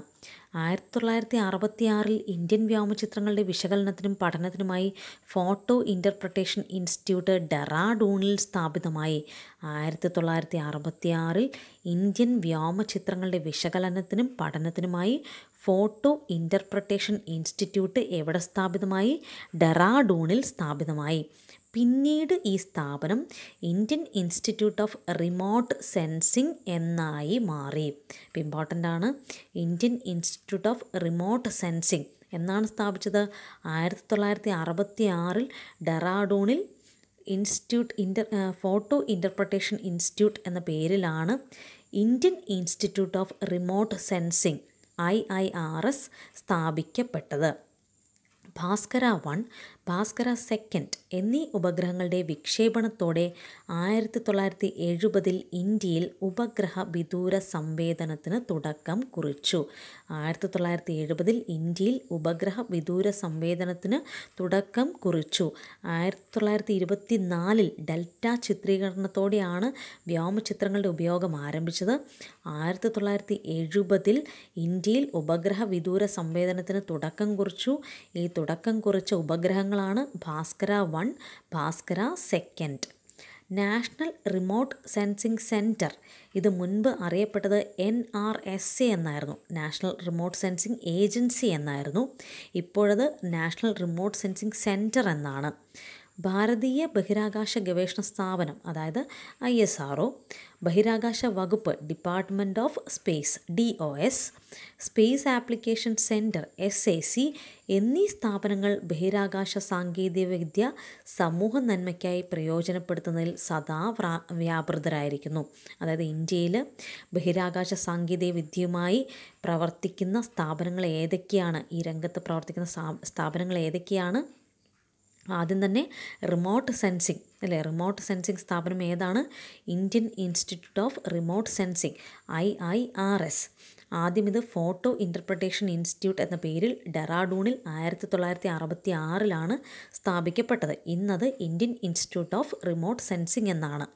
1966 ഇന്ത്യൻ വ്യോമചിത്രങ്ങളുടെ വിശകലനത്തിനും പഠനത്തിനുമായി ഫോട്ടോ ഇൻ്റർപ്രിട്ടേഷൻ ഇൻസ്റ്റിറ്റ്യൂട്ട് ഡെറാഡൂണിൽ സ്ഥാപിതമായി. 1966 ഇന്ത്യൻ വ്യോമചിത്രങ്ങളുടെ വിശകലനത്തിനും പഠനത്തിനുമായി ഫോട്ടോ ഇൻ്റർപ്രട്ടേഷൻ ഇൻസ്റ്റിറ്റ്യൂട്ട് എവിടെ സ്ഥാപിതമായി? ഡെറാഡൂണിൽ സ്ഥാപിതമായി. പിന്നീട് ഈ സ്ഥാപനം Indian institute of remote sensing എന്നായി മാറി. ഇപ്പോൾ ഇമ്പോർട്ടൻ്റ് ആണ്. Indian institute of remote sensing എന്നാണ് സ്ഥാപിച്ചത്? 1966 ഡെറാഡൂണിൽ ഫോട്ടോ ഇൻ്റർപ്രട്ടേഷൻ ഇൻസ്റ്റിറ്റ്യൂട്ട് എന്ന പേരിലാണ് Indian institute of remote sensing IIRS സ്ഥാപിക്കപ്പെട്ടത്. ഭാസ്കര 1, ഭാസ്കര 2 എന്നീ ഉപഗ്രഹങ്ങളുടെ വിക്ഷേപണത്തോടെ 1970 ഇന്ത്യയിൽ ഉപഗ്രഹ വിദൂര സംവേദനത്തിന് തുടക്കം കുറിച്ചു. 1970 ഇന്ത്യയിൽ ഉപഗ്രഹ വിദൂര സംവേദനത്തിന് തുടക്കം കുറിച്ചു. 1924 ഡെൽറ്റ ചിത്രീകരണത്തോടെയാണ് വ്യോമചിത്രങ്ങളുടെ ഉപയോഗം ആരംഭിച്ചത്. 1970 ഇന്ത്യയിൽ ഉപഗ്രഹ വിദൂര സംവേദനത്തിന് തുടക്കം കുറിച്ചു. ഈ തുടക്കം കുറിച്ച ഉപഗ്രഹങ്ങളാണ് Bhaskara 1, Bhaskara 2. National remote sensing centre, ഇത് മുൻപ് അറിയപ്പെട്ടത് NRSA എന്നായിരുന്നു, നാഷണൽ റിമോട്ട് സെൻസിങ് ഏജൻസി എന്നായിരുന്നു. ഇപ്പോഴത് നാഷണൽ റിമോട്ട് സെൻസിങ് സെൻറ്റർ എന്നാണ്. ഭാരതീയ ബഹിരാകാശ ഗവേഷണ സ്ഥാപനം, അതായത് ISRO, ബഹിരാകാശ വകുപ്പ് department of space DOS, space application centre SAC എന്നീ സ്ഥാപനങ്ങൾ ബഹിരാകാശ സാങ്കേതികവിദ്യ സമൂഹ നന്മയ്ക്കായി പ്രയോജനപ്പെടുത്തുന്നതിൽ സദാ വ്യാപൃതരായിരിക്കുന്നു. അതായത് ഇന്ത്യയിൽ ബഹിരാകാശ സാങ്കേതിക വിദ്യയുമായി പ്രവർത്തിക്കുന്ന സ്ഥാപനങ്ങൾ ഏതൊക്കെയാണ്, ഈ രംഗത്ത് പ്രവർത്തിക്കുന്ന സ്ഥാപനങ്ങൾ ഏതൊക്കെയാണ്? ആദ്യം തന്നെ റിമോട്ട് സെൻസിങ് അല്ലേ, റിമോട്ട് സെൻസിങ് സ്ഥാപനം ഏതാണ്? Indian institute of remote sensing IIRS. ആദ്യം ഇത് ഫോട്ടോ ഇൻ്റർപ്രട്ടേഷൻ ഇൻസ്റ്റിറ്റ്യൂട്ട് എന്ന പേരിൽ ഡെറാഡൂണിൽ 1966 സ്ഥാപിക്കപ്പെട്ടത്. ഇന്നത് Indian institute of remote sensing എന്നാണ്.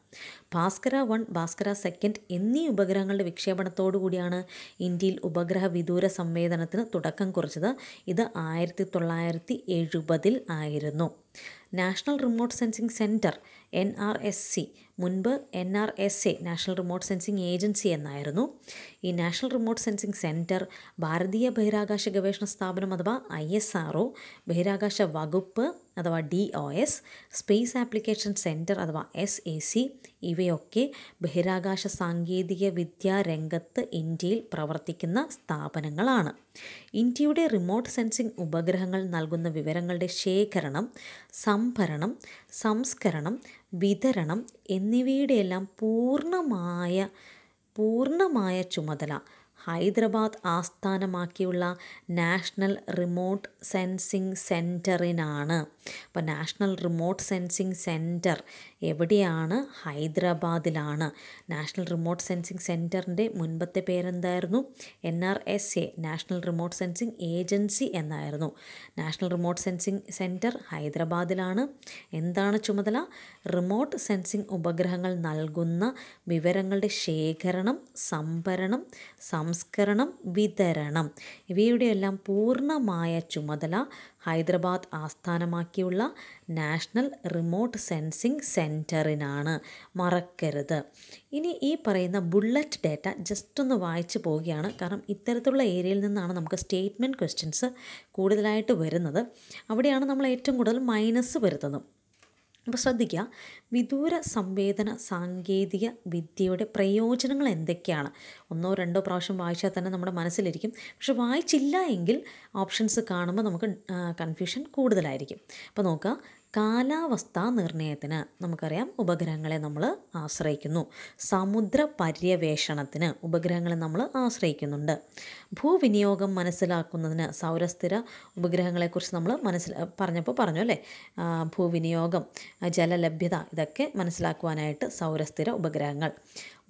ഭാസ്കര 1, ഭാസ്കര 2 എന്നീ ഉപഗ്രഹങ്ങളുടെ വിക്ഷേപണത്തോടു കൂടിയാണ് ഇന്ത്യയിൽ ഉപഗ്രഹ വിദൂര സംവേദനത്തിന് തുടക്കം കുറിച്ചത്. ഇത് 1970 ആയിരുന്നു. National remote sensing centre NRSC, മുൻപ് NRSA, national remote sensing agency എന്നായിരുന്നു. ഈ നാഷണൽ റിമോട്ട് സെൻസിങ് സെൻറ്റർ ഭാരതീയ ബഹിരാകാശ ഗവേഷണ സ്ഥാപനം അഥവാ ISRO, ബഹിരാകാശ വകുപ്പ് അഥവാ DOS, സ്പേസ് ആപ്ലിക്കേഷൻ സെൻറ്റർ അഥവാ SAC ഇവയൊക്കെ ബഹിരാകാശ സാങ്കേതിക വിദ്യാ രംഗത്ത് ഇന്ത്യയിൽ പ്രവർത്തിക്കുന്ന സ്ഥാപനങ്ങളാണ്. ഇന്ത്യയുടെ റിമോട്ട് സെൻസിങ് ഉപഗ്രഹങ്ങൾ നൽകുന്ന വിവരങ്ങളുടെ ശേഖരണം, സംഭരണം, സംസ്കരണം, വിതരണം എന്നിവയുടെയെല്ലാം പൂർണ്ണമായ ചുമതല ഹൈദരാബാദ് ആസ്ഥാനമാക്കിയുള്ള നാഷണൽ റിമോട്ട് സെൻസിങ് സെൻറ്ററിനാണ്. അപ്പോൾ നാഷണൽ റിമോട്ട് സെൻസിങ് സെൻറ്റർ എവിടെയാണ്? ഹൈദരാബാദിലാണ്. നാഷണൽ റിമോട്ട് സെൻസിങ് സെൻറ്ററിൻ്റെ മുൻപത്തെ പേരെന്തായിരുന്നു? NRSA, national remote sensing agency എന്നായിരുന്നു. നാഷണൽ റിമോട്ട് സെൻസിങ് സെൻറ്റർ ഹൈദരാബാദിലാണ്. എന്താണ് ചുമതല? റിമോട്ട് സെൻസിങ് ഉപഗ്രഹങ്ങൾ നൽകുന്ന വിവരങ്ങളുടെ ശേഖരണം, സംഭരണം, സംസ്കരണം, വിതരണം ഇവയുടെയെല്ലാം പൂർണ്ണമായ ചുമതല ഹൈദരാബാദ് ആസ്ഥാനമാക്കിയുള്ള നാഷണൽ റിമോട്ട് സെൻസിങ് സെൻറ്ററിനാണ്. മറക്കരുത്. ഇനി ഈ പറയുന്ന ബുള്ളറ്റ് ഡേറ്റ ജസ്റ്റ് ഒന്ന് വായിച്ചു പോവുകയാണ്. കാരണം ഇത്തരത്തിലുള്ള ഏരിയയിൽ നിന്നാണ് നമുക്ക് സ്റ്റേറ്റ്മെൻറ്റ് ക്വസ്റ്റ്യൻസ് കൂടുതലായിട്ട് വരുന്നത്. അവിടെയാണ് നമ്മൾ ഏറ്റവും കൂടുതൽ മൈനസ് വരുത്തുന്നത്. അപ്പോൾ ശ്രദ്ധിക്കുക, വിദൂര സംവേദന സാങ്കേതിക വിദ്യയുടെ പ്രയോജനങ്ങൾ എന്തൊക്കെയാണ്? 1-2 പ്രാവശ്യം വായിച്ചാൽ തന്നെ നമ്മുടെ മനസ്സിലിരിക്കും. പക്ഷെ വായിച്ചില്ല എങ്കിൽ ഓപ്ഷൻസ് കാണുമ്പോൾ നമുക്ക് കൺഫ്യൂഷൻ കൂടുതലായിരിക്കും. അപ്പോൾ നോക്കുക, കാലാവസ്ഥാ നിർണ്ണയത്തിന് നമുക്കറിയാം ഉപഗ്രഹങ്ങളെ നമ്മൾ ആശ്രയിക്കുന്നു. സമുദ്ര പര്യവേഷണത്തിന് ഉപഗ്രഹങ്ങളെ നമ്മൾ ആശ്രയിക്കുന്നുണ്ട്. ഭൂവിനിയോഗം മനസ്സിലാക്കുന്നതിന് സൗരസ്ഥിര ഉപഗ്രഹങ്ങളെക്കുറിച്ച് നമ്മൾ പറഞ്ഞു അല്ലേ, ഭൂവിനിയോഗം, ജലലഭ്യത ഇതൊക്കെ മനസ്സിലാക്കുവാനായിട്ട് സൗരസ്ഥിര ഉപഗ്രഹങ്ങൾ.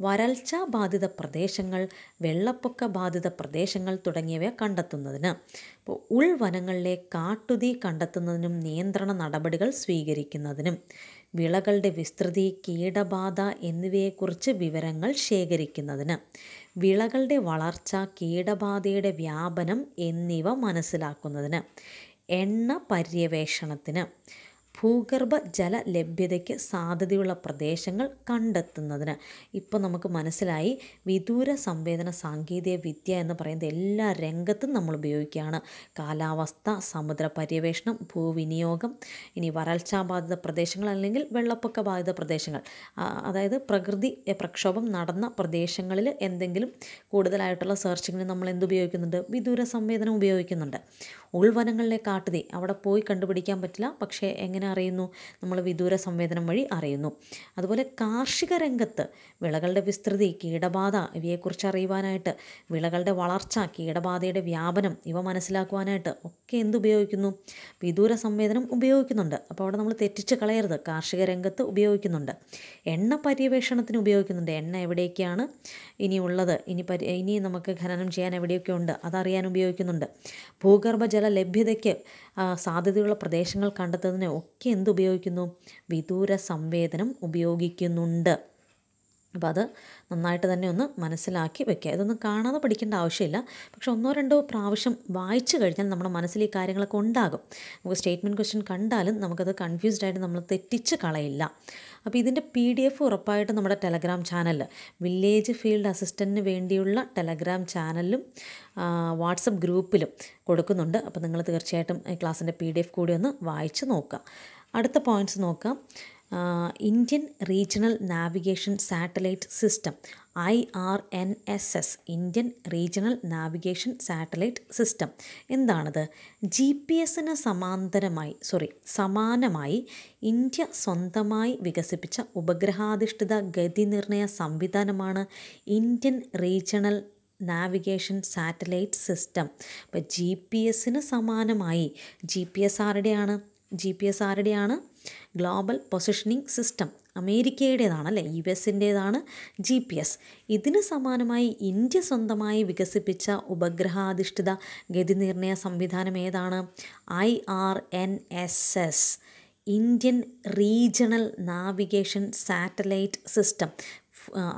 വരൾച്ച ബാധിത പ്രദേശങ്ങൾ, വെള്ളപ്പൊക്ക ബാധിത പ്രദേശങ്ങൾ തുടങ്ങിയവ കണ്ടെത്തുന്നതിന്. ഇപ്പോൾ ഉൾവനങ്ങളിലെ കാട്ടുതീ കണ്ടെത്തുന്നതിനും നിയന്ത്രണ നടപടികൾ സ്വീകരിക്കുന്നതിനും. വിളകളുടെ വിസ്തൃതി, കീടബാധ എന്നിവയെക്കുറിച്ച് വിവരങ്ങൾ ശേഖരിക്കുന്നതിന്. വിളകളുടെ വളർച്ച, കീടബാധയുടെ വ്യാപനം എന്നിവ മനസ്സിലാക്കുന്നതിന്. എണ്ണ പര്യവേഷണത്തിന്. ഭൂഗർഭ ജല ലഭ്യതയ്ക്ക് സാധ്യതയുള്ള പ്രദേശങ്ങൾ കണ്ടെത്തുന്നതിന്. ഇപ്പോൾ നമുക്ക് മനസ്സിലായി വിദൂര സംവേദന സാങ്കേതിക വിദ്യ എന്ന് പറയുന്നത് എല്ലാ രംഗത്തും നമ്മൾ ഉപയോഗിക്കുകയാണ്. കാലാവസ്ഥ, സമുദ്ര പര്യവേഷണം, ഭൂവിനിയോഗം, ഇനി വരൾച്ചാബാധിത പ്രദേശങ്ങൾ അല്ലെങ്കിൽ വെള്ളപ്പൊക്ക ബാധിത പ്രദേശങ്ങൾ, അതായത് പ്രകൃതി പ്രക്ഷോഭം നടന്ന പ്രദേശങ്ങളിൽ എന്തെങ്കിലും കൂടുതലായിട്ടുള്ള സെർച്ചിങ്ങിന് നമ്മൾ എന്തുപയോഗിക്കുന്നുണ്ട്? വിദൂര സംവേദനം ഉപയോഗിക്കുന്നുണ്ട്. ഉൾവനങ്ങളിലെ കാട്ടുതീ അവിടെ പോയി കണ്ടുപിടിക്കാൻ പറ്റില്ല, പക്ഷേ എങ്ങനെ അറിയുന്നു? നമ്മൾ വിദൂര സംവേദനം വഴി അറിയുന്നു. അതുപോലെ കാർഷിക രംഗത്ത് വിളകളുടെ വിസ്തൃതി, കീടബാധ ഇവയെക്കുറിച്ച് അറിയുവാനായിട്ട്, വിളകളുടെ വളർച്ച, കീടബാധയുടെ വ്യാപനം ഇവ മനസ്സിലാക്കുവാനായിട്ട് ഒക്കെ എന്തുപയോഗിക്കുന്നു? വിദൂര സംവേദനം ഉപയോഗിക്കുന്നുണ്ട്. അപ്പോൾ അവിടെ നമ്മൾ തെറ്റിച്ച് കളയരുത്, കാർഷിക രംഗത്ത് ഉപയോഗിക്കുന്നുണ്ട്. എണ്ണ പര്യവേഷണത്തിന് ഉപയോഗിക്കുന്നുണ്ട്. എണ്ണ എവിടേക്കാണ് ഇനിയുള്ളത്, ഇനി നമുക്ക് ഖനനം ചെയ്യാൻ എവിടെയൊക്കെ ഉണ്ട് അതറിയാൻ ഉപയോഗിക്കുന്നുണ്ട്. ഭൂഗർഭജല ലഭ്യതയ്ക്ക് സാധ്യതയുള്ള പ്രദേശങ്ങൾ കണ്ടെത്തുന്നതിന് ഒക്കെ എന്തുപയോഗിക്കുന്നു? വിദൂര സംവേദനം ഉപയോഗിക്കുന്നുണ്ട്. അപ്പോൾ അത് നന്നായിട്ട് തന്നെ ഒന്ന് മനസ്സിലാക്കി വെക്കുക. ഇതൊന്നും കാണാതെ പഠിക്കേണ്ട ആവശ്യമില്ല, പക്ഷെ 1-2 പ്രാവശ്യം വായിച്ചു കഴിഞ്ഞാൽ നമ്മുടെ മനസ്സിൽ ഈ കാര്യങ്ങളൊക്കെ ഉണ്ടാകും. നമുക്ക് സ്റ്റേറ്റ്മെൻറ്റ് ക്വസ്റ്റ്യൻ കണ്ടാലും നമുക്കത് കൺഫ്യൂസ്ഡ് ആയിട്ട് നമ്മൾ തെറ്റിച്ച് കളയില്ല. അപ്പോൾ ഇതിൻ്റെ PDF ഉറപ്പായിട്ട് നമ്മുടെ ടെലഗ്രാം ചാനലിൽ, വില്ലേജ് ഫീൽഡ് അസിസ്റ്റൻറ്റിന് വേണ്ടിയുള്ള ടെലഗ്രാം ചാനലിലും വാട്സപ്പ് ഗ്രൂപ്പിലും കൊടുക്കുന്നുണ്ട്. അപ്പോൾ നിങ്ങൾ തീർച്ചയായിട്ടും ഈ ക്ലാസ്സിൻ്റെ PDF കൂടി ഒന്ന് വായിച്ച് നോക്കുക. അടുത്ത പോയിൻറ്റ്സ് നോക്കാം. Indian regional navigation satellite system IRNSS, Indian regional navigation satellite system എന്താണത്? GPS-ന് സമാനമായി ഇന്ത്യ സ്വന്തമായി വികസിപ്പിച്ച ഉപഗ്രഹാധിഷ്ഠിത ഗതിനിർണയ സംവിധാനമാണ് Indian regional navigation satellite system. അപ്പോൾ GPS-ന് സമാനമായി, GPS ആരുടെയാണ്? ഗ്ലോബൽ പൊസിഷനിങ് സിസ്റ്റം, അമേരിക്കയുടേതാണ് അല്ലേ, US-ൻ്റേതാണ് GPS. ഇതിന് സമാനമായി ഇന്ത്യ സ്വന്തമായി വികസിപ്പിച്ച ഉപഗ്രഹാധിഷ്ഠിത ഗതിനിർണയ സംവിധാനം ഏതാണ്? IRNSS, Indian regional navigation satellite system.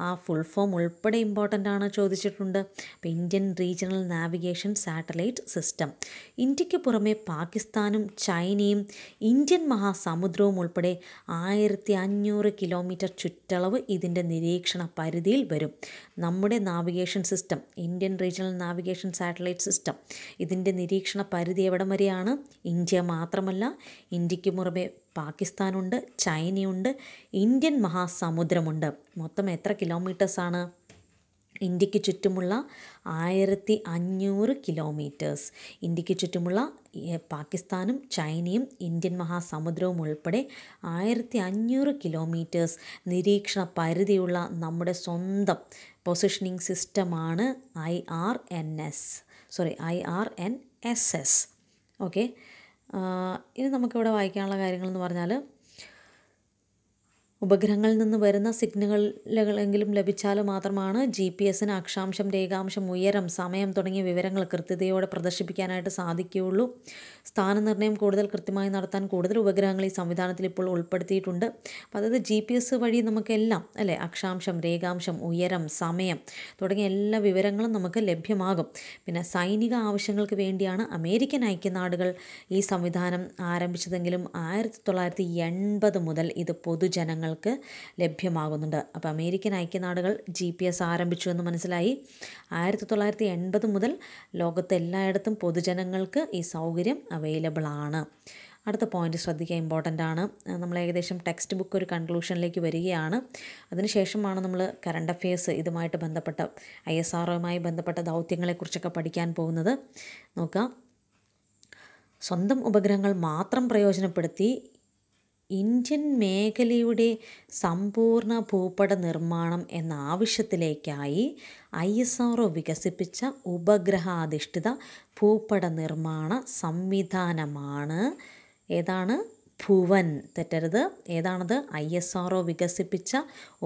ആ ഫുൾ ഫോം ഉൾപ്പെടെ ഇമ്പോർട്ടൻ്റ് ആണ്, ചോദിച്ചിട്ടുണ്ട്. അപ്പോൾ Indian regional navigation satellite system. ഇന്ത്യക്ക് പുറമെ പാകിസ്ഥാനും ചൈനയും ഇന്ത്യൻ മഹാസമുദ്രവും ഉൾപ്പെടെ 1500 കിലോമീറ്റർ ചുറ്റളവ് ഇതിൻ്റെ നിരീക്ഷണ പരിധിയിൽ വരും. നമ്മുടെ navigation system, Indian regional navigation satellite system, ഇതിൻ്റെ നിരീക്ഷണ പരിധി എവിടം വരെയാണ്? ഇന്ത്യ മാത്രമല്ല, ഇന്ത്യക്ക് പുറമെ പാകിസ്ഥാനുണ്ട്, ചൈനയുണ്ട്, ഇന്ത്യൻ മഹാസമുദ്രമുണ്ട്. മൊത്തം എത്ര കിലോമീറ്റേഴ്സാണ്? ഇന്ത്യക്ക് ചുറ്റുമുള്ള 1500 കിലോമീറ്റേഴ്സ്. ഇന്ത്യക്ക് ചുറ്റുമുള്ള പാകിസ്ഥാനും ചൈനയും ഇന്ത്യൻ മഹാസമുദ്രവും ഉൾപ്പെടെ 1500 കിലോമീറ്റേഴ്സ് നിരീക്ഷണ പരിധിയുള്ള നമ്മുടെ സ്വന്തം പൊസിഷനിങ് സിസ്റ്റമാണ് IRNSS. ഓക്കെ, ഇനി നമുക്കിവിടെ വായിക്കാനുള്ള കാര്യങ്ങളെന്ന് പറഞ്ഞാൽ, ഉപഗ്രഹങ്ങളിൽ നിന്ന് വരുന്ന സിഗ്നലുകളെങ്കിലും ലഭിച്ചാൽ മാത്രമാണ് GPS-ന് അക്ഷാംശം, രേഖാംശം, ഉയരം, സമയം തുടങ്ങിയ വിവരങ്ങൾ കൃത്യതയോടെ പ്രദർശിപ്പിക്കാനായിട്ട് സാധിക്കുകയുള്ളൂ. സ്ഥാനനിർണ്ണയം കൂടുതൽ കൃത്യമായി നടത്താൻ കൂടുതൽ ഉപഗ്രഹങ്ങൾ ഈ സംവിധാനത്തിൽ ഇപ്പോൾ ഉൾപ്പെടുത്തിയിട്ടുണ്ട്. അപ്പോൾ അതായത് GPS വഴി നമുക്കെല്ലാം അല്ലേ, അക്ഷാംശം, രേഖാംശം, ഉയരം, സമയം തുടങ്ങിയ എല്ലാ വിവരങ്ങളും നമുക്ക് ലഭ്യമാകും. പിന്നെ സൈനിക ആവശ്യങ്ങൾക്ക് വേണ്ടിയാണ് അമേരിക്കൻ ഐക്യനാടുകൾ ഈ സംവിധാനം ആരംഭിച്ചതെങ്കിലും 1980 മുതൽ ഇത് പൊതുജനങ്ങൾക്ക് ലഭ്യമാകുന്നുണ്ട്. അപ്പോൾ അമേരിക്കൻ ഐക്യനാടുകൾ GPS ആരംഭിച്ചു എന്ന് മനസ്സിലായി. 1980 മുതൽ ലോകത്ത് എല്ലായിടത്തും പൊതുജനങ്ങൾക്ക് ഈ സൗകര്യം അവൈലബിൾ ആണ്. അടുത്ത പോയിന്റ് ശ്രദ്ധിക്കുക, ഇമ്പോർട്ടൻ്റ് ആണ്. നമ്മൾ ഏകദേശം ടെക്സ്റ്റ് ബുക്ക് ഒരു കൺക്ലൂഷനിലേക്ക് വരികയാണ്. അതിനുശേഷമാണ് നമ്മൾ കറണ്ട് അഫെയർസ്, ഇതുമായിട്ട് ബന്ധപ്പെട്ട ISROയുമായി ബന്ധപ്പെട്ട ദൗത്യങ്ങളെക്കുറിച്ചൊക്കെ പഠിക്കാൻ പോകുന്നത്. നോക്കാം, സ്വന്തം ഉപഗ്രഹങ്ങൾ മാത്രം പ്രയോജനപ്പെടുത്തി ഇന്ത്യൻ മേഖലയുടെ സമ്പൂർണ്ണ ഭൂപട നിർമ്മാണം എന്ന ആവശ്യത്തിലേക്കായി ISRO വികസിപ്പിച്ച ഉപഗ്രഹാധിഷ്ഠിത ഭൂപട നിർമ്മാണ സംവിധാനമാണ് ഏതാണ്? ഭുവൻ. തെറ്റരുത്, ഏതാണത്? ISRO വികസിപ്പിച്ച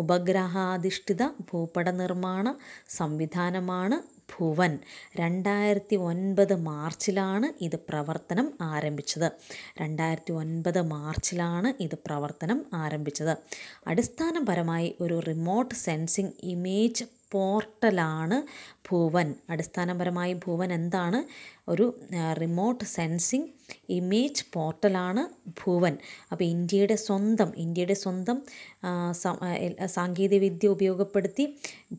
ഉപഗ്രഹാധിഷ്ഠിത ഭൂപട നിർമ്മാണ സംവിധാനമാണ് ഭുവൻ. 2009 മാർച്ചിലാണ് ഇത് പ്രവർത്തനം ആരംഭിച്ചത്. 2009 മാർച്ചിലാണ് ഇത് പ്രവർത്തനം ആരംഭിച്ചത്. അടിസ്ഥാനപരമായി ഒരു റിമോട്ട് സെൻസിങ് ഇമേജ് പോർട്ടലാണ് ഭുവൻ. അടിസ്ഥാനപരമായി ഭുവൻ എന്താണ്? ഒരു റിമോട്ട് സെൻസിങ് ഇമേജ് പോർട്ടലാണ് ഭുവൻ. അപ്പോൾ ഇന്ത്യയുടെ സ്വന്തം സാങ്കേതികവിദ്യ ഉപയോഗപ്പെടുത്തി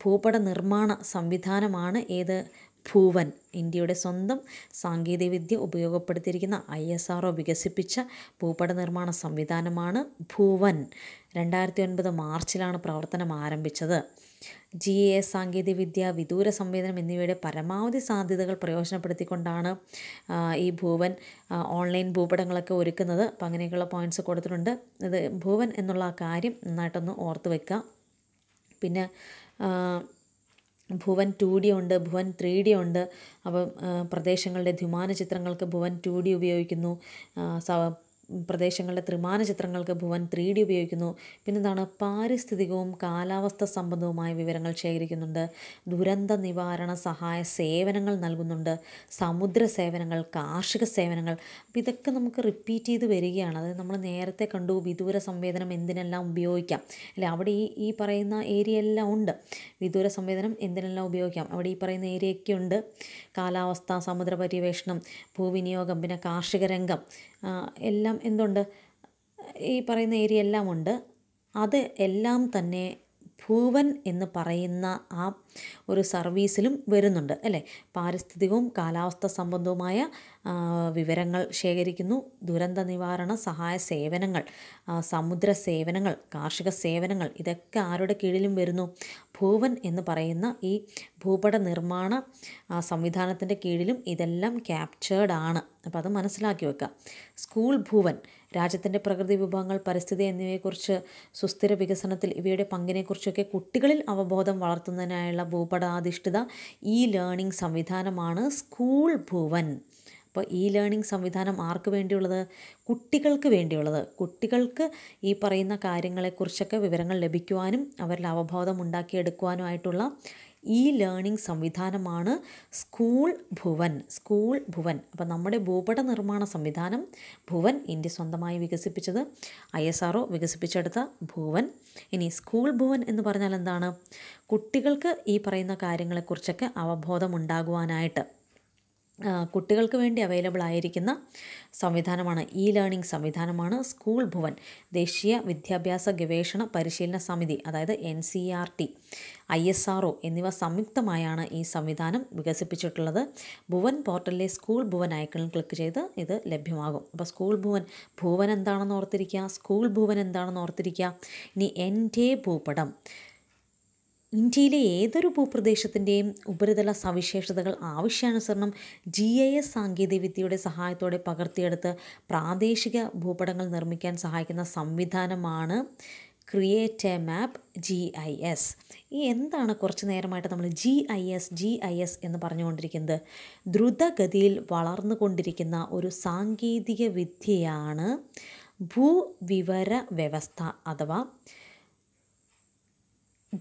ഭൂപട നിർമ്മാണ സംവിധാനമാണ് ഏത്? ഭുവൻ. ഇന്ത്യയുടെ സ്വന്തം സാങ്കേതികവിദ്യ ഉപയോഗപ്പെടുത്തിയിരിക്കുന്ന ISRO വികസിപ്പിച്ച ഭൂപട നിർമ്മാണ സംവിധാനമാണ് ഭുവൻ. 2009 മാർച്ചിലാണ് പ്രവർത്തനം ആരംഭിച്ചത്. GIS സാങ്കേതികവിദ്യ, വിദൂര സംവേദനം എന്നിവയുടെ പരമാവധി സാധ്യതകൾ പ്രയോജനപ്പെടുത്തിക്കൊണ്ടാണ് ഈ ഭുവൻ ഓൺലൈൻ ഭൂപടങ്ങളൊക്കെ ഒരുക്കുന്നത്. അപ്പോൾ അങ്ങനെയൊക്കെയുള്ള പോയിൻറ്റ്സ് കൊടുത്തിട്ടുണ്ട്. ഇത് ഭുവൻ എന്നുള്ള ആ കാര്യം നന്നായിട്ടൊന്ന് ഓർത്ത് വെക്കുക. പിന്നെ ഭുവൻ 2D ഉണ്ട്, ഭുവൻ 3D ഉണ്ട്. അപ്പം പ്രദേശങ്ങളുടെ ദ്വിമാന ചിത്രങ്ങൾക്ക് ഭുവൻ 2D ഉപയോഗിക്കുന്നു, പ്രദേശങ്ങളുടെ ത്രിമാന ചിത്രങ്ങൾക്ക് ഭുവൻ 3D ഉപയോഗിക്കുന്നു. പിന്നെന്താണ്? പാരിസ്ഥിതികവും കാലാവസ്ഥ സംബന്ധവുമായ വിവരങ്ങൾ ശേഖരിക്കുന്നുണ്ട്, ദുരന്ത നിവാരണ സഹായ സേവനങ്ങൾ നൽകുന്നുണ്ട്, സമുദ്ര സേവനങ്ങൾ, കാർഷിക സേവനങ്ങൾ. അപ്പോൾ ഇതൊക്കെ നമുക്ക് റിപ്പീറ്റ് ചെയ്ത് വരികയാണ്. അതായത് നമ്മൾ നേരത്തെ കണ്ടു വിദൂര സംവേദനം എന്തിനെല്ലാം ഉപയോഗിക്കാം അല്ലേ? അവിടെ ഈ പറയുന്ന ഏരിയ എല്ലാം ഉണ്ട്. വിദൂര സംവേദനം എന്തിനെല്ലാം ഉപയോഗിക്കാം, അവിടെ ഈ പറയുന്ന ഏരിയയൊക്കെ ഉണ്ട്. കാലാവസ്ഥ, സമുദ്ര പര്യവേഷണം, ഭൂവിനിയോഗം, പിന്നെ കാർഷിക രംഗം എല്ലാം എന്തുണ്ട്? ഈ പറയുന്ന ഏരിയ എല്ലാം ഉണ്ട്. അത് എല്ലാം തന്നെ ഭുവൻ എന്ന് പറയുന്ന ആ ഒരു സർവീസിലും വരുന്നുണ്ട് അല്ലേ? പാരിസ്ഥിതികവും കാലാവസ്ഥ സംബന്ധവുമായ വിവരങ്ങൾ ശേഖരിക്കുന്നു, ദുരന്ത നിവാരണ സഹായ സേവനങ്ങൾ, സമുദ്ര സേവനങ്ങൾ, കാർഷിക സേവനങ്ങൾ, ഇതൊക്കെ ആരുടെ കീഴിലും വരുന്നു? ഭുവൻ എന്ന് പറയുന്ന ഈ ഭൂപട നിർമ്മാണ സംവിധാനത്തിൻ്റെ കീഴിലും ഇതെല്ലാം ക്യാപ്ചേർഡ് ആണ്. അപ്പോൾ അത് മനസ്സിലാക്കി വെക്കുക. സ്കൂൾ ഭുവൻ രാജ്യത്തിൻ്റെ പ്രകൃതി വിഭവങ്ങൾ, പരിസ്ഥിതി എന്നിവയെക്കുറിച്ച്, സുസ്ഥിര വികസനത്തിൽ ഇവയുടെ പങ്കിനെക്കുറിച്ചൊക്കെ കുട്ടികളിൽ അവബോധം വളർത്തുന്നതിനായുള്ള ഭൂപടാധിഷ്ഠിത ലേണിംഗ് സംവിധാനമാണ് സ്കൂൾ ഭുവൻ. അപ്പോൾ ലേണിംഗ് സംവിധാനം ആർക്ക് വേണ്ടിയുള്ളത്? കുട്ടികൾക്ക് വേണ്ടിയുള്ളത്. കുട്ടികൾക്ക് ഈ പറയുന്ന കാര്യങ്ങളെക്കുറിച്ചൊക്കെ വിവരങ്ങൾ ലഭിക്കുവാനും അവരിൽ അവബോധം ഉണ്ടാക്കിയെടുക്കുവാനുമായിട്ടുള്ള ലേണിംഗ് സംവിധാനമാണ് സ്കൂൾ ഭുവൻ. അപ്പോൾ നമ്മുടെ ഭൂപട നിർമ്മാണ സംവിധാനം ഭുവൻ, ഇന്ത്യ സ്വന്തമായി വികസിപ്പിച്ചത്, ISRO വികസിപ്പിച്ചെടുത്ത ഭുവൻ. ഇനി സ്കൂൾ ഭുവൻ എന്ന് പറഞ്ഞാൽ എന്താണ്? കുട്ടികൾക്ക് ഈ പറയുന്ന കാര്യങ്ങളെക്കുറിച്ചൊക്കെ അവബോധം ഉണ്ടാകുവാനായിട്ട് കുട്ടികൾക്ക് വേണ്ടി അവൈലബിൾ ആയിരിക്കുന്ന സംവിധാനമാണ്, ലേണിംഗ് സംവിധാനമാണ് സ്കൂൾ ഭുവൻ. ദേശീയ വിദ്യാഭ്യാസ ഗവേഷണ പരിശീലന സമിതി, അതായത് NCERT, ISRO എന്നിവ സംയുക്തമായാണ് ഈ സംവിധാനം വികസിപ്പിച്ചിട്ടുള്ളത്. ഭുവൻ പോർട്ടലിലെ സ്കൂൾ ഭുവൻ ഐക്കണിൽ ക്ലിക്ക് ചെയ്ത് ഇത് ലഭ്യമാകും. അപ്പോൾ സ്കൂൾ ഭുവൻ എന്താണെന്ന് ഓർത്തിരിക്കുക, സ്കൂൾ ഭുവൻ എന്താണെന്ന് ഓർത്തിരിക്കുക. ഇനി എൻ്റെ ഭൂപടം, ഇന്ത്യയിലെ ഏതൊരു ഭൂപ്രദേശത്തിൻ്റെയും ഉപരിതല സവിശേഷതകൾ ആവശ്യാനുസരണം GIS സാങ്കേതികവിദ്യയുടെ സഹായത്തോടെ പകർത്തിയെടുത്ത് പ്രാദേശിക ഭൂപടങ്ങൾ നിർമ്മിക്കാൻ സഹായിക്കുന്ന സംവിധാനമാണ് ക്രിയേറ്റ് എ മാപ്പ് GIS. എന്താണ് കുറച്ച് നേരമായിട്ട് നമ്മൾ GIS എന്ന് പറഞ്ഞുകൊണ്ടിരിക്കുന്നത്? ദ്രുതഗതിയിൽ വളർന്നുകൊണ്ടിരിക്കുന്ന ഒരു സാങ്കേതിക വിദ്യയാണ് ഭൂവിവര വ്യവസ്ഥ അഥവാ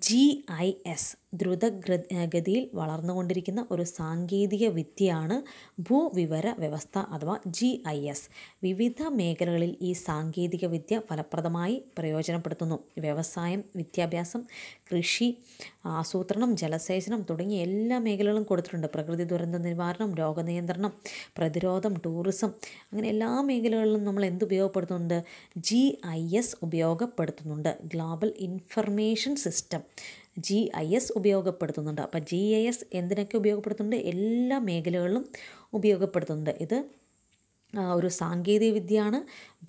GIS. ദ്രുതഗതിയിൽ വളർന്നുകൊണ്ടിരിക്കുന്ന ഒരു സാങ്കേതിക വിദ്യയാണ് ഭൂവിവര വ്യവസ്ഥ അഥവാ GIS. വിവിധ മേഖലകളിൽ ഈ സാങ്കേതിക വിദ്യ ഫലപ്രദമായി പ്രയോജനപ്പെടുത്തുന്നു. വ്യവസായം, വിദ്യാഭ്യാസം, കൃഷി, ആസൂത്രണം, ജലസേചനം തുടങ്ങിയ എല്ലാ മേഖലകളും കൊടുത്തിട്ടുണ്ട്. പ്രകൃതി ദുരന്ത നിവാരണം, രോഗനിയന്ത്രണം, പ്രതിരോധം, ടൂറിസം, അങ്ങനെ എല്ലാ മേഖലകളിലും നമ്മൾ ഉപയോഗപ്പെടുത്തുന്നുണ്ട്? GIS ഉപയോഗപ്പെടുത്തുന്നുണ്ട്. ഗ്ലോബൽ ഇൻഫർമേഷൻ സിസ്റ്റം GIS ഉപയോഗപ്പെടുത്തുന്നുണ്ട്. അപ്പോൾ GIS എന്തിനൊക്കെ ഉപയോഗപ്പെടുത്തുന്നുണ്ട്? എല്ലാ മേഖലകളിലും ഉപയോഗപ്പെടുത്തുന്നുണ്ട്. ഇത് ഒരു സാങ്കേതിക വിദ്യയാണ്.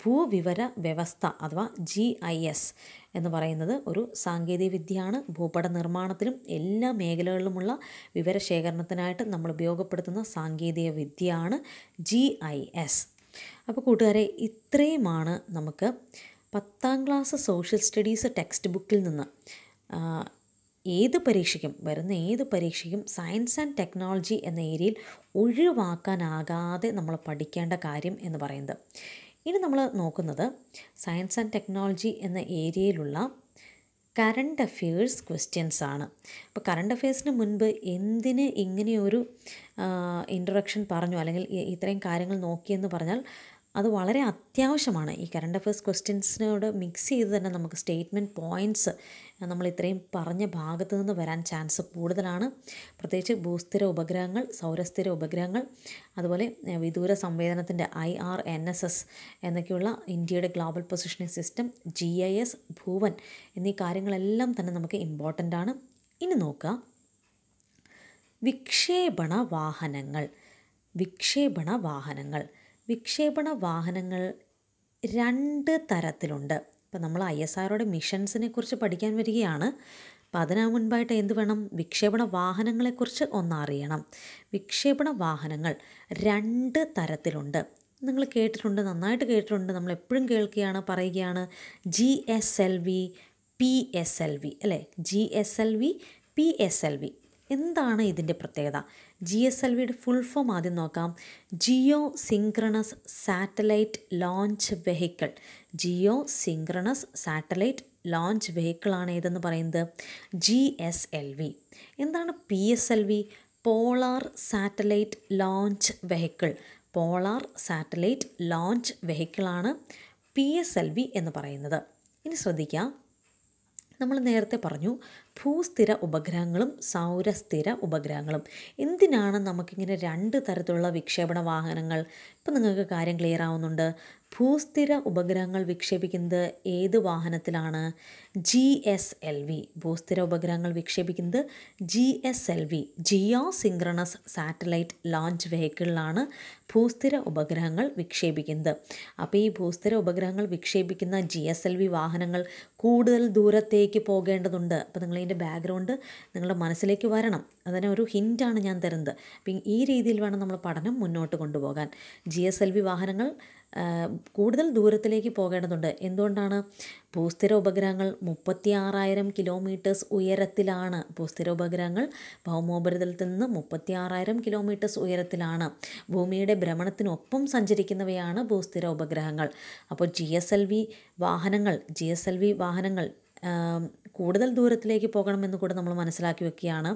ഭൂവിവര വ്യവസ്ഥ അഥവാ GIS എന്ന് പറയുന്നത് ഒരു സാങ്കേതിക വിദ്യയാണ്. ഭൂപട നിർമ്മാണത്തിലും എല്ലാ മേഖലകളിലുമുള്ള വിവരശേഖരണത്തിനായിട്ട് നമ്മൾ ഉപയോഗപ്പെടുത്തുന്ന സാങ്കേതിക വിദ്യയാണ് GIS. അപ്പോൾ കൂട്ടുകാരെ, ഇത്രയുമാണ് നമുക്ക് 10ാം ക്ലാസ് സോഷ്യൽ സ്റ്റഡീസ് ടെക്സ്റ്റ് ബുക്കിൽ നിന്ന് വരുന്ന ഏത് പരീക്ഷയ്ക്കും സയൻസ് ആൻഡ് ടെക്നോളജി എന്ന ഏരിയയിൽ ഒഴിവാക്കാനാകാതെ നമ്മൾ പഠിക്കേണ്ട കാര്യം എന്ന് പറയുന്നത്. ഇനി നമ്മൾ നോക്കുന്നത് സയൻസ് ആൻഡ് ടെക്നോളജി എന്ന ഏരിയയിലുള്ള കറണ്ട് അഫെയേഴ്സ് ക്വസ്റ്റ്യൻസ് ആണ്. അപ്പോൾ കറണ്ട് അഫെയേഴ്സിന് മുൻപ് എന്തിന് ഇങ്ങനെയൊരു ഇൻട്രൊഡക്ഷൻ പറഞ്ഞു അല്ലെങ്കിൽ ഇത്രയും കാര്യങ്ങൾ നോക്കിയെന്ന് പറഞ്ഞാൽ അത് വളരെ അത്യാവശ്യമാണ്. ഈ കറണ്ട് അഫയേഴ്സ് ക്വസ്റ്റ്യൻസിനോട് മിക്സ് ചെയ്ത് തന്നെ നമുക്ക് സ്റ്റേറ്റ്മെൻറ്റ് പോയിൻറ്റ്സ് നമ്മൾ ഇത്രയും പറഞ്ഞ ഭാഗത്ത് നിന്ന് വരാൻ ചാൻസ് കൂടുതലാണ്. പ്രത്യേകിച്ച് ഭൂസ്ഥിര ഉപഗ്രഹങ്ങൾ, സൗരസ്ഥിര ഉപഗ്രഹങ്ങൾ, അതുപോലെ വിദൂര സംവേദനത്തിൻ്റെ IRNSS എന്നൊക്കെയുള്ള ഇന്ത്യയുടെ global positioning system, GIS, Bhuvan എന്നീ കാര്യങ്ങളെല്ലാം തന്നെ നമുക്ക് ഇമ്പോർട്ടൻ്റ് ആണ്. ഇനി നോക്കുക, വിക്ഷേപണ വാഹനങ്ങൾ. വിക്ഷേപണ വാഹനങ്ങൾ 2 തരത്തിലുണ്ട്. ഇപ്പം നമ്മൾ ISROയുടെ മിഷൻസിനെ കുറിച്ച് പഠിക്കാൻ വരികയാണ്. അപ്പം അതിനു മുൻപായിട്ട് എന്ത് വേണം? വിക്ഷേപണ വാഹനങ്ങളെക്കുറിച്ച് ഒന്നറിയണം. വിക്ഷേപണ വാഹനങ്ങൾ 2 തരത്തിലുണ്ട്. നിങ്ങൾ കേട്ടിട്ടുണ്ട്, നന്നായിട്ട് കേട്ടിട്ടുണ്ട്, നമ്മൾ എപ്പോഴും കേൾക്കുകയാണ്, പറയുകയാണ് GSLV, PSLV അല്ലേ? GSLV, PSLV. എന്താണ് ഇതിൻ്റെ പ്രത്യേകത? GSLVയുടെ ഫുൾ ഫോം ആദ്യം നോക്കാം. Geosynchronous satellite launch vehicle. Geosynchronous satellite launch വെഹിക്കിളാണ് ഏതെന്ന് പറയുന്നത് GSLV. എന്താണ് PSLV? Polar satellite launch vehicle. Polar satellite launch വെഹിക്കിളാണ് PSLV എന്ന് പറയുന്നത്. ഇനി ശ്രദ്ധിക്കാം, നമ്മൾ നേരത്തെ പറഞ്ഞു ഭൂസ്ഥിര ഉപഗ്രഹങ്ങളും സൗരസ്ഥിര ഉപഗ്രഹങ്ങളും. എന്തിനാണ് നമുക്കിങ്ങനെ 2 തരത്തിലുള്ള വിക്ഷേപണ വാഹനങ്ങൾ? ഇപ്പം നിങ്ങൾക്ക് കാര്യം ക്ലിയർ ആവുന്നുണ്ട്. ഭൂസ്ഥിര ഉപഗ്രഹങ്ങൾ വിക്ഷേപിക്കുന്നത് ഏത് വാഹനത്തിലാണ്? GSLV. ഭൂസ്ഥിര ഉപഗ്രഹങ്ങൾ വിക്ഷേപിക്കുന്നത് GSLV, geosynchronous satellite launch വെഹിക്കിളിലാണ് ഭൂസ്ഥിര ഉപഗ്രഹങ്ങൾ വിക്ഷേപിക്കുന്നത്. അപ്പോൾ ഈ ഭൂസ്ഥിര ഉപഗ്രഹങ്ങൾ വിക്ഷേപിക്കുന്ന GSLV വാഹനങ്ങൾ കൂടുതൽ ദൂരത്തേക്ക് പോകേണ്ടതുണ്ട്. അപ്പോൾ നിങ്ങളതിൻ്റെ ബാക്ക്ഗ്രൗണ്ട് നിങ്ങളുടെ മനസ്സിലേക്ക് വരണം. അതിനൊരു ഹിൻ്റാണ് ഞാൻ തരുന്നത്. അപ്പം ഈ രീതിയിൽ വേണം നമ്മൾ പഠനം മുന്നോട്ട് കൊണ്ടുപോകാൻ. GSLV വാഹനങ്ങൾ കൂടുതൽ ദൂരത്തിലേക്ക് പോകേണ്ടതുണ്ട്. എന്തുകൊണ്ടാണ്? ഭൂസ്ഥിര ഉപഗ്രഹങ്ങൾ 36,000 കിലോമീറ്റേഴ്സ് ഉയരത്തിലാണ്. ഭൂസ്ഥിര ഉപഗ്രഹങ്ങൾ ഭൗമോപരിതലത്തിൽ നിന്ന് 36,000 കിലോമീറ്റേഴ്സ് ഉയരത്തിലാണ്. ഭൂമിയുടെ ഭ്രമണത്തിനൊപ്പം സഞ്ചരിക്കുന്നവയാണ് ഭൂസ്ഥിര ഉപഗ്രഹങ്ങൾ. അപ്പോൾ GSLV വാഹനങ്ങൾ കൂടുതൽ ദൂരത്തിലേക്ക് പോകണമെന്ന് കൂടെ നമ്മൾ മനസ്സിലാക്കി വെക്കുകയാണ്.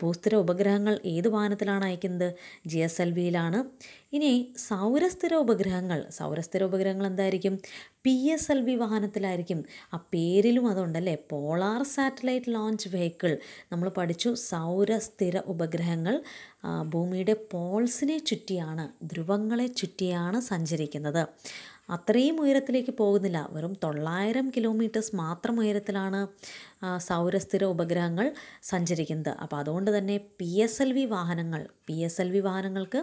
ഭൂസ്ഥിര ഉപഗ്രഹങ്ങൾ ഏത് വാഹനത്തിലാണ് അയക്കുന്നത്? GSLVയിലാണ്. ഇനി സൗരസ്ഥിര ഉപഗ്രഹങ്ങൾ എന്തായിരിക്കും? PSLV വാഹനത്തിലായിരിക്കും. ആ പേരിലും അതുണ്ടല്ലേ, പോളാർ സാറ്റലൈറ്റ് ലോഞ്ച് വെഹിക്കിൾ. നമ്മൾ പഠിച്ചു സൗരസ്ഥിര ഉപഗ്രഹങ്ങൾ ഭൂമിയുടെ പോൾസിനെ ചുറ്റിയാണ്, ധ്രുവങ്ങളെ ചുറ്റിയാണ് സഞ്ചരിക്കുന്നത്. അത്രയും ഉയരത്തിലേക്ക് പോകുന്നില്ല, വെറും 900 കിലോമീറ്റേഴ്സ് മാത്രം ഉയരത്തിലാണ് സൗരസ്ഥിര ഉപഗ്രഹങ്ങൾ സഞ്ചരിക്കുന്നത്. അപ്പോൾ അതുകൊണ്ട് തന്നെ PSLV വാഹനങ്ങൾക്ക്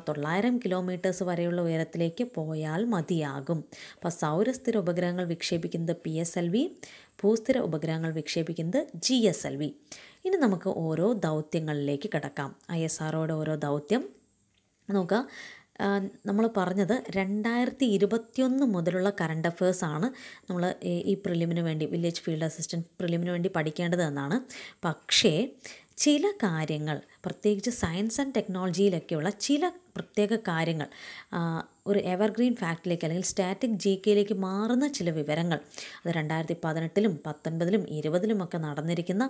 900 കിലോമീറ്റേഴ്സ് വരെയുള്ള ഉയരത്തിലേക്ക് പോയാൽ മതിയാകും. അപ്പോൾ സൗരസ്ഥിര ഉപഗ്രഹങ്ങൾ വിക്ഷേപിക്കുന്നത് PSLV, ഭൂസ്ഥിര ഉപഗ്രഹങ്ങൾ വിക്ഷേപിക്കുന്നത് GSLV. ഇനി നമുക്ക് ഓരോ ദൗത്യങ്ങളിലേക്ക് കിടക്കാം. ISROയുടെ ഓരോ ദൗത്യം നോക്കുക. നമ്മൾ പറഞ്ഞത് 2021 മുതലുള്ള കറണ്ട് അഫയേഴ്സാണ് നമ്മൾ ഈ പ്രിലിമിന് വേണ്ടി, വില്ലേജ് ഫീൽഡ് അസിസ്റ്റൻറ്റ് പ്രിലിമിന് വേണ്ടി പഠിക്കേണ്ടത് എന്നാണ്. പക്ഷേ ചില കാര്യങ്ങൾ, പ്രത്യേകിച്ച് സയൻസ് ആൻഡ് ടെക്നോളജിയിലൊക്കെയുള്ള ചില പ്രത്യേക കാര്യങ്ങൾ, ഒരു എവർഗ്രീൻ ഫാക്റ്റിലേക്ക് അല്ലെങ്കിൽ സ്റ്റാറ്റിക് GKയിലേക്ക് മാറുന്ന ചില വിവരങ്ങൾ, അത് 2018-ലും 2019-ലും 2020-ലും ഒക്കെ നടന്നിരിക്കുന്ന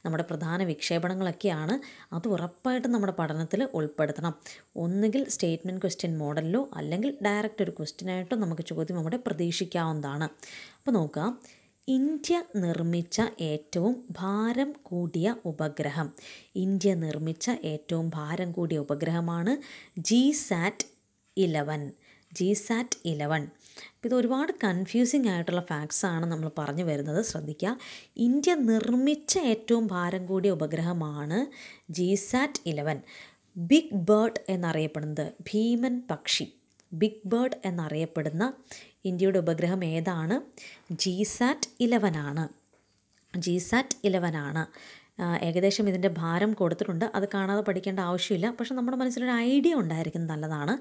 നമ്മുടെ പ്രധാന വിക്ഷേപണങ്ങളൊക്കെയാണ്. അത് ഉറപ്പായിട്ടും നമ്മുടെ പഠനത്തിൽ ഉൾപ്പെടുത്തണം. ഒന്നുകിൽ സ്റ്റേറ്റ്മെൻറ്റ് ക്വസ്റ്റ്യൻ മോഡലിലോ അല്ലെങ്കിൽ ഡയറക്റ്റ് ഒരു ക്വസ്റ്റ്യനായിട്ടോ നമുക്ക് ചോദ്യം അവിടെ പ്രതീക്ഷിക്കാവുന്നതാണ്. അപ്പോൾ നോക്കാം, ഇന്ത്യ നിർമ്മിച്ച ഏറ്റവും ഭാരം കൂടിയ ഉപഗ്രഹം. ഇന്ത്യ നിർമ്മിച്ച ഏറ്റവും ഭാരം കൂടിയ ഉപഗ്രഹമാണ് GSAT-11. അപ്പോൾ ഇത് ഒരുപാട് കൺഫ്യൂസിങ് ആയിട്ടുള്ള ഫാക്ട്സാണ് നമ്മൾ പറഞ്ഞു വരുന്നത്, ശ്രദ്ധിക്കുക. ഇന്ത്യ നിർമ്മിച്ച ഏറ്റവും ഭാരം കൂടിയ ഉപഗ്രഹമാണ് GSAT-11. ബിഗ് ബേർഡ് എന്നറിയപ്പെടുന്നത്, ഭീമൻ പക്ഷി, ബിഗ് ബേർഡ് എന്നറിയപ്പെടുന്ന ഇന്ത്യയുടെ ഉപഗ്രഹം ഏതാണ്? GSAT-11 ആണ്. ഏകദേശം ഇതിൻ്റെ ഭാരം കൊടുത്തിട്ടുണ്ട്, അത് കാണാതെ പഠിക്കേണ്ട ആവശ്യമില്ല. പക്ഷെ നമ്മുടെ മനസ്സിലൊരു ഐഡിയ ഉണ്ടായിരിക്കുന്നത് നല്ലതാണ്.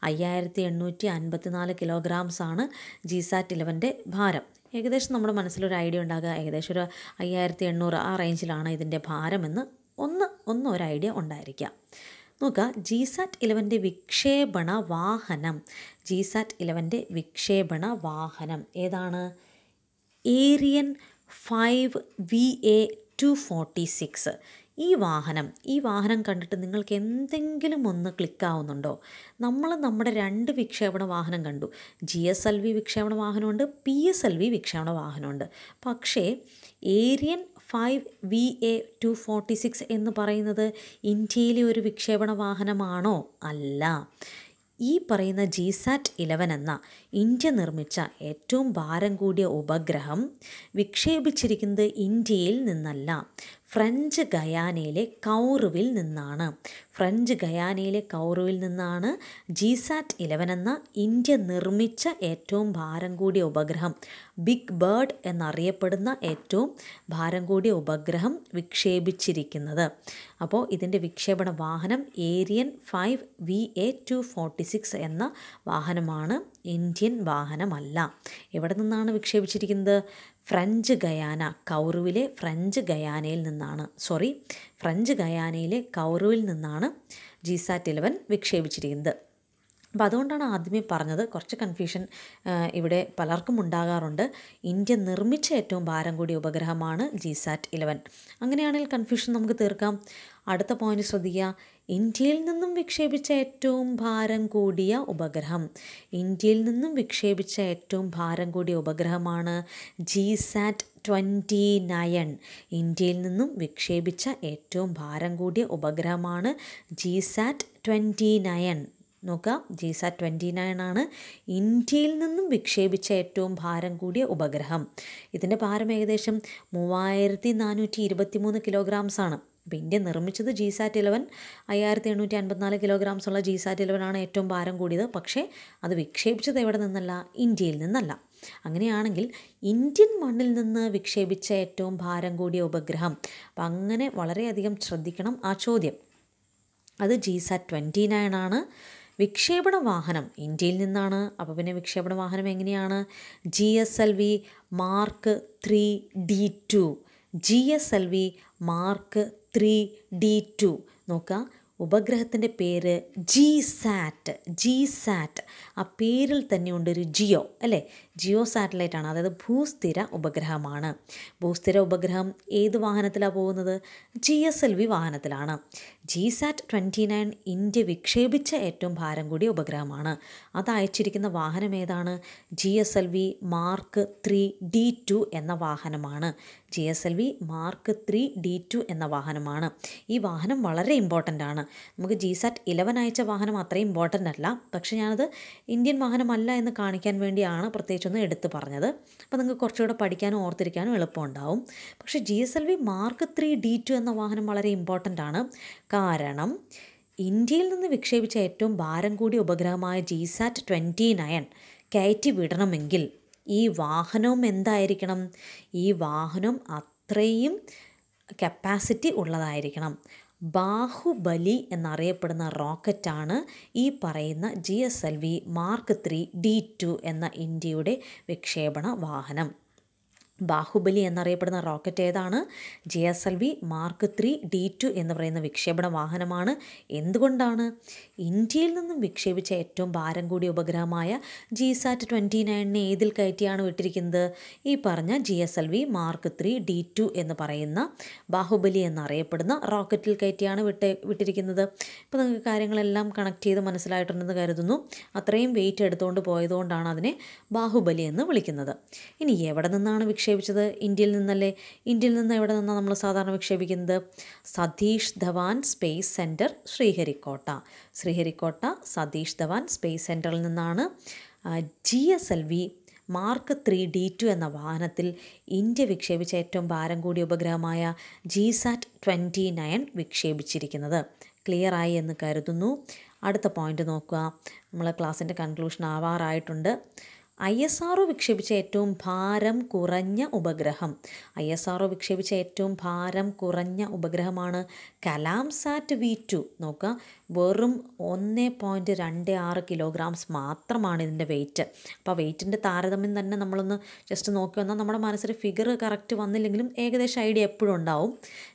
5854 കിലോഗ്രാംസാണ് GSAT-11ൻ്റെ ഭാരം. ഏകദേശം നമ്മുടെ മനസ്സിലൊരു ഐഡിയ ഉണ്ടാകുക, ഏകദേശം ഒരു 5800 ആ റേഞ്ചിലാണ് ഇതിൻ്റെ ഭാരമെന്ന് ഒരു ഐഡിയ ഉണ്ടായിരിക്കുക. നോക്കുക, GSAT-11ൻ്റെ വിക്ഷേപണ വാഹനം ഏതാണ്? Aryan 5 VA-246. ഈ വാഹനം കണ്ടിട്ട് നിങ്ങൾക്ക് എന്തെങ്കിലും ഒന്ന് ക്ലിക്കാവുന്നുണ്ടോ? നമ്മൾ നമ്മുടെ 2 വിക്ഷേപണ വാഹനം കണ്ടു. GSLV വിക്ഷേപണ വാഹനമുണ്ട്, PSLV വിക്ഷേപണ വാഹനമുണ്ട്. പക്ഷേ ഏരിയൻ 5VA246 എന്ന് പറയുന്നത് ഇന്ത്യയിലെ ഒരു വിക്ഷേപണ വാഹനമാണോ? അല്ല. ഈ പറയുന്ന GSAT-11 എന്ന ഇന്ത്യ നിർമ്മിച്ച ഏറ്റവും ഭാരം കൂടിയ ഉപഗ്രഹം വിക്ഷേപിച്ചിരിക്കുന്നത് ഇന്ത്യയിൽ നിന്നല്ല, ഫ്രഞ്ച് ഗയാനയിലെ കൗറുവിൽ നിന്നാണ്. ഫ്രഞ്ച് ഗയാനയിലെ കൗറുവിൽ നിന്നാണ് GSAT-11 എന്ന ഇന്ത്യ നിർമ്മിച്ച ഏറ്റവും ഭാരം കൂടിയ ഉപഗ്രഹം, ബിഗ് ബേർഡ് എന്നറിയപ്പെടുന്ന ഏറ്റവും ഭാരം കൂടിയ ഉപഗ്രഹം വിക്ഷേപിച്ചിരിക്കുന്നത്. അപ്പോൾ ഇതിൻ്റെ വിക്ഷേപണ വാഹനം ഏരിയൻ 5VA246 എന്ന വാഹനമാണ്, ഇന്ത്യൻ വാഹനമല്ല. എവിടെ നിന്നാണ് വിക്ഷേപിച്ചിരിക്കുന്നത്? ഫ്രഞ്ച് ഗയാന, കൗറുവിലെ ഫ്രഞ്ച് ഗയാനയിൽ നിന്നാണ്, ഫ്രഞ്ച് ഗയാനയിലെ കൗറുവിൽ നിന്നാണ് GSAT-11 വിക്ഷേപിച്ചിരിക്കുന്നത്. അപ്പോൾ അതുകൊണ്ടാണ് ആദ്യമേ പറഞ്ഞത്, കുറച്ച് കൺഫ്യൂഷൻ ഇവിടെ പലർക്കും ഉണ്ടാകാറുണ്ട്. ഇന്ത്യ നിർമ്മിച്ച ഏറ്റവും ഭാരം കൂടിയ ഉപഗ്രഹമാണ് GSAT-11. അങ്ങനെയാണെങ്കിൽ കൺഫ്യൂഷൻ നമുക്ക് തീർക്കാം. അടുത്ത പോയിന്റ് ശ്രദ്ധിക്കുക. ഇന്ത്യയിൽ നിന്നും വിക്ഷേപിച്ച ഏറ്റവും ഭാരം കൂടിയ ഉപഗ്രഹം, ഇന്ത്യയിൽ നിന്നും വിക്ഷേപിച്ച ഏറ്റവും ഭാരം കൂടിയ ഉപഗ്രഹമാണ് GSAT-29. ഇന്ത്യയിൽ നിന്നും വിക്ഷേപിച്ച ഏറ്റവും ഭാരം കൂടിയ ഉപഗ്രഹമാണ് GSAT-29. നോക്കുക, GSAT-29 ആണ് ഇന്ത്യയിൽ നിന്നും വിക്ഷേപിച്ച ഏറ്റവും ഭാരം കൂടിയ ഉപഗ്രഹം. ഇതിൻ്റെ ഭാരം ഏകദേശം 3423 കിലോഗ്രാംസ് ആണ്. അപ്പോൾ ഇന്ത്യ നിർമ്മിച്ചത് GSAT-11, 5854 കിലോഗ്രാംസ് ഉള്ള GSAT-11 ആണ് ഏറ്റവും ഭാരം കൂടിയത്. പക്ഷേ അത് വിക്ഷേപിച്ചത് എവിടെ നിന്നല്ല? ഇന്ത്യയിൽ നിന്നല്ല. അങ്ങനെയാണെങ്കിൽ ഇന്ത്യൻ മണ്ണിൽ നിന്ന് വിക്ഷേപിച്ച ഏറ്റവും ഭാരം കൂടിയ ഉപഗ്രഹം, അപ്പം അങ്ങനെ വളരെയധികം ശ്രദ്ധിക്കണം ആ ചോദ്യം. അത് GSAT-29 ആണ്. വിക്ഷേപണ വാഹനം ഇന്ത്യയിൽ നിന്നാണ്. അപ്പോൾ പിന്നെ വിക്ഷേപണ വാഹനം എങ്ങനെയാണ്? GSLV Mark 3D2. GSLV Mark 3D2. നോക്കുക, ഉപഗ്രഹത്തിൻ്റെ പേര് GSAT. ആ പേരിൽ തന്നെ ഉണ്ട് ഒരു ജിയോ, അല്ലേ? ജിയോ സാറ്റലൈറ്റ് ആണ്, അതായത് ഭൂസ്ഥിര ഉപഗ്രഹമാണ്. ഭൂസ്ഥിര ഉപഗ്രഹം ഏത് വാഹനത്തിലാണ് പോകുന്നത്? GSLV വാഹനത്തിലാണ്. GSAT-29 ഇന്ത്യ വിക്ഷേപിച്ച ഏറ്റവും ഭാരം കൂടിയ ഉപഗ്രഹമാണ്. അത് അയച്ചിരിക്കുന്ന വാഹനം ഏതാണ്? GSLV Mark 3D2 എന്ന വാഹനമാണ്. GSLV Mark 3D2 എന്ന വാഹനമാണ്. ഈ വാഹനം വളരെ ഇമ്പോർട്ടൻ്റ് ആണ്. നമുക്ക് GSAT-11 അയച്ച വാഹനം അത്രയും ഇമ്പോർട്ടൻ്റ് അല്ല, പക്ഷേ ഞാനത് ഇന്ത്യൻ വാഹനമല്ല എന്ന് കാണിക്കാൻ വേണ്ടിയാണ് പ്രത്യേകിച്ചൊന്ന് എടുത്ത് പറഞ്ഞത്. അപ്പോൾ നിങ്ങൾക്ക് കുറച്ചുകൂടെ പഠിക്കാനും ഓർത്തിരിക്കാനും എളുപ്പമുണ്ടാവും. പക്ഷേ GSLV Mark 3D2 എന്ന വാഹനം വളരെ ഇമ്പോർട്ടൻ്റ് ആണ്. കാരണം ഇന്ത്യയിൽ നിന്ന് വിക്ഷേപിച്ച ഏറ്റവും ഭാരം കൂടിയ ഉപഗ്രഹമായ GSAT-29 കയറ്റി വിടണമെങ്കിൽ ഈ വാഹനവും എന്തായിരിക്കണം? ഈ വാഹനം അത്രയും കപ്പാസിറ്റി ഉള്ളതായിരിക്കണം. ബാഹുബലി എന്നറിയപ്പെടുന്ന റോക്കറ്റാണ് ഈ പറയുന്ന GSLV Mark 3D2 എന്ന ഇന്ത്യയുടെ വിക്ഷേപണ വാഹനം. ബാഹുബലി എന്നറിയപ്പെടുന്ന റോക്കറ്റ് ഏതാണ്? GSLV Mark 3D2 എന്ന് പറയുന്ന വിക്ഷേപണ വാഹനമാണ്. എന്തുകൊണ്ടാണ്? ഇന്ത്യയിൽ നിന്നും വിക്ഷേപിച്ച ഏറ്റവും ഭാരം കൂടിയ ഉപഗ്രഹമായ GSAT-29 ഏതിൽ കയറ്റിയാണ് വിട്ടിരിക്കുന്നത്? ഈ പറഞ്ഞ GSLV Mark 3D2 എന്ന് പറയുന്ന ബാഹുബലി എന്നറിയപ്പെടുന്ന റോക്കറ്റിൽ കയറ്റിയാണ് വിട്ടിരിക്കുന്നത്. ഇപ്പോൾ നിങ്ങൾക്ക് കാര്യങ്ങളെല്ലാം കണക്ട് ചെയ്ത് മനസ്സിലായിട്ടുണ്ടെന്ന് കരുതുന്നു. അത്രയും വെയിറ്റ് എടുത്തുകൊണ്ട് പോയതുകൊണ്ടാണ് അതിനെ ബാഹുബലി എന്ന് വിളിക്കുന്നത്. ഇനി എവിടെ നിന്നാണ് വിക്ഷേപിച്ചത്? ഇന്ത്യയിൽ നിന്നല്ലേ. ഇന്ത്യയിൽ നിന്ന് എവിടെ നിന്നാണ് നമ്മൾ സാധാരണ വിക്ഷേപിക്കുന്നത്? Satish Dhawan space centre, Sriharikota Satish Dhawan space സെൻറ്ററിൽ നിന്നാണ് GSLV Mark 3D2 എന്ന വാഹനത്തിൽ ഇന്ത്യ വിക്ഷേപിച്ച ഏറ്റവും ഭാരം കൂടിയ ഉപഗ്രഹമായ GSAT-29 വിക്ഷേപിച്ചിരിക്കുന്നത്. ക്ലിയറായി എന്ന് കരുതുന്നു. അടുത്ത പോയിൻ്റ് നോക്കുക. നമ്മൾ ക്ലാസ്സിൻ്റെ കൺക്ലൂഷൻ ആവാറായിട്ടുണ്ട്. ISRO വിക്ഷേപിച്ച ഏറ്റവും ഭാരം കുറഞ്ഞ ഉപഗ്രഹം, വിക്ഷേപിച്ച ഏറ്റവും ഭാരം കുറഞ്ഞ ഉപഗ്രഹമാണ് കലാംസാറ്റ് V2. നോക്കുക, വെറും 1.26 കിലോഗ്രാംസ് മാത്രമാണ് ഇതിൻ്റെ വെയിറ്റ്. അപ്പോൾ വെയിറ്റിൻ്റെ താരതമ്യം തന്നെ നമ്മളൊന്ന് ജസ്റ്റ് നോക്കി വന്നാൽ നമ്മുടെ മനസ്സിൽ ഫിഗർ കറക്റ്റ് വന്നില്ലെങ്കിലും ഏകദേശം ഐഡിയ എപ്പോഴും ഉണ്ടാവും.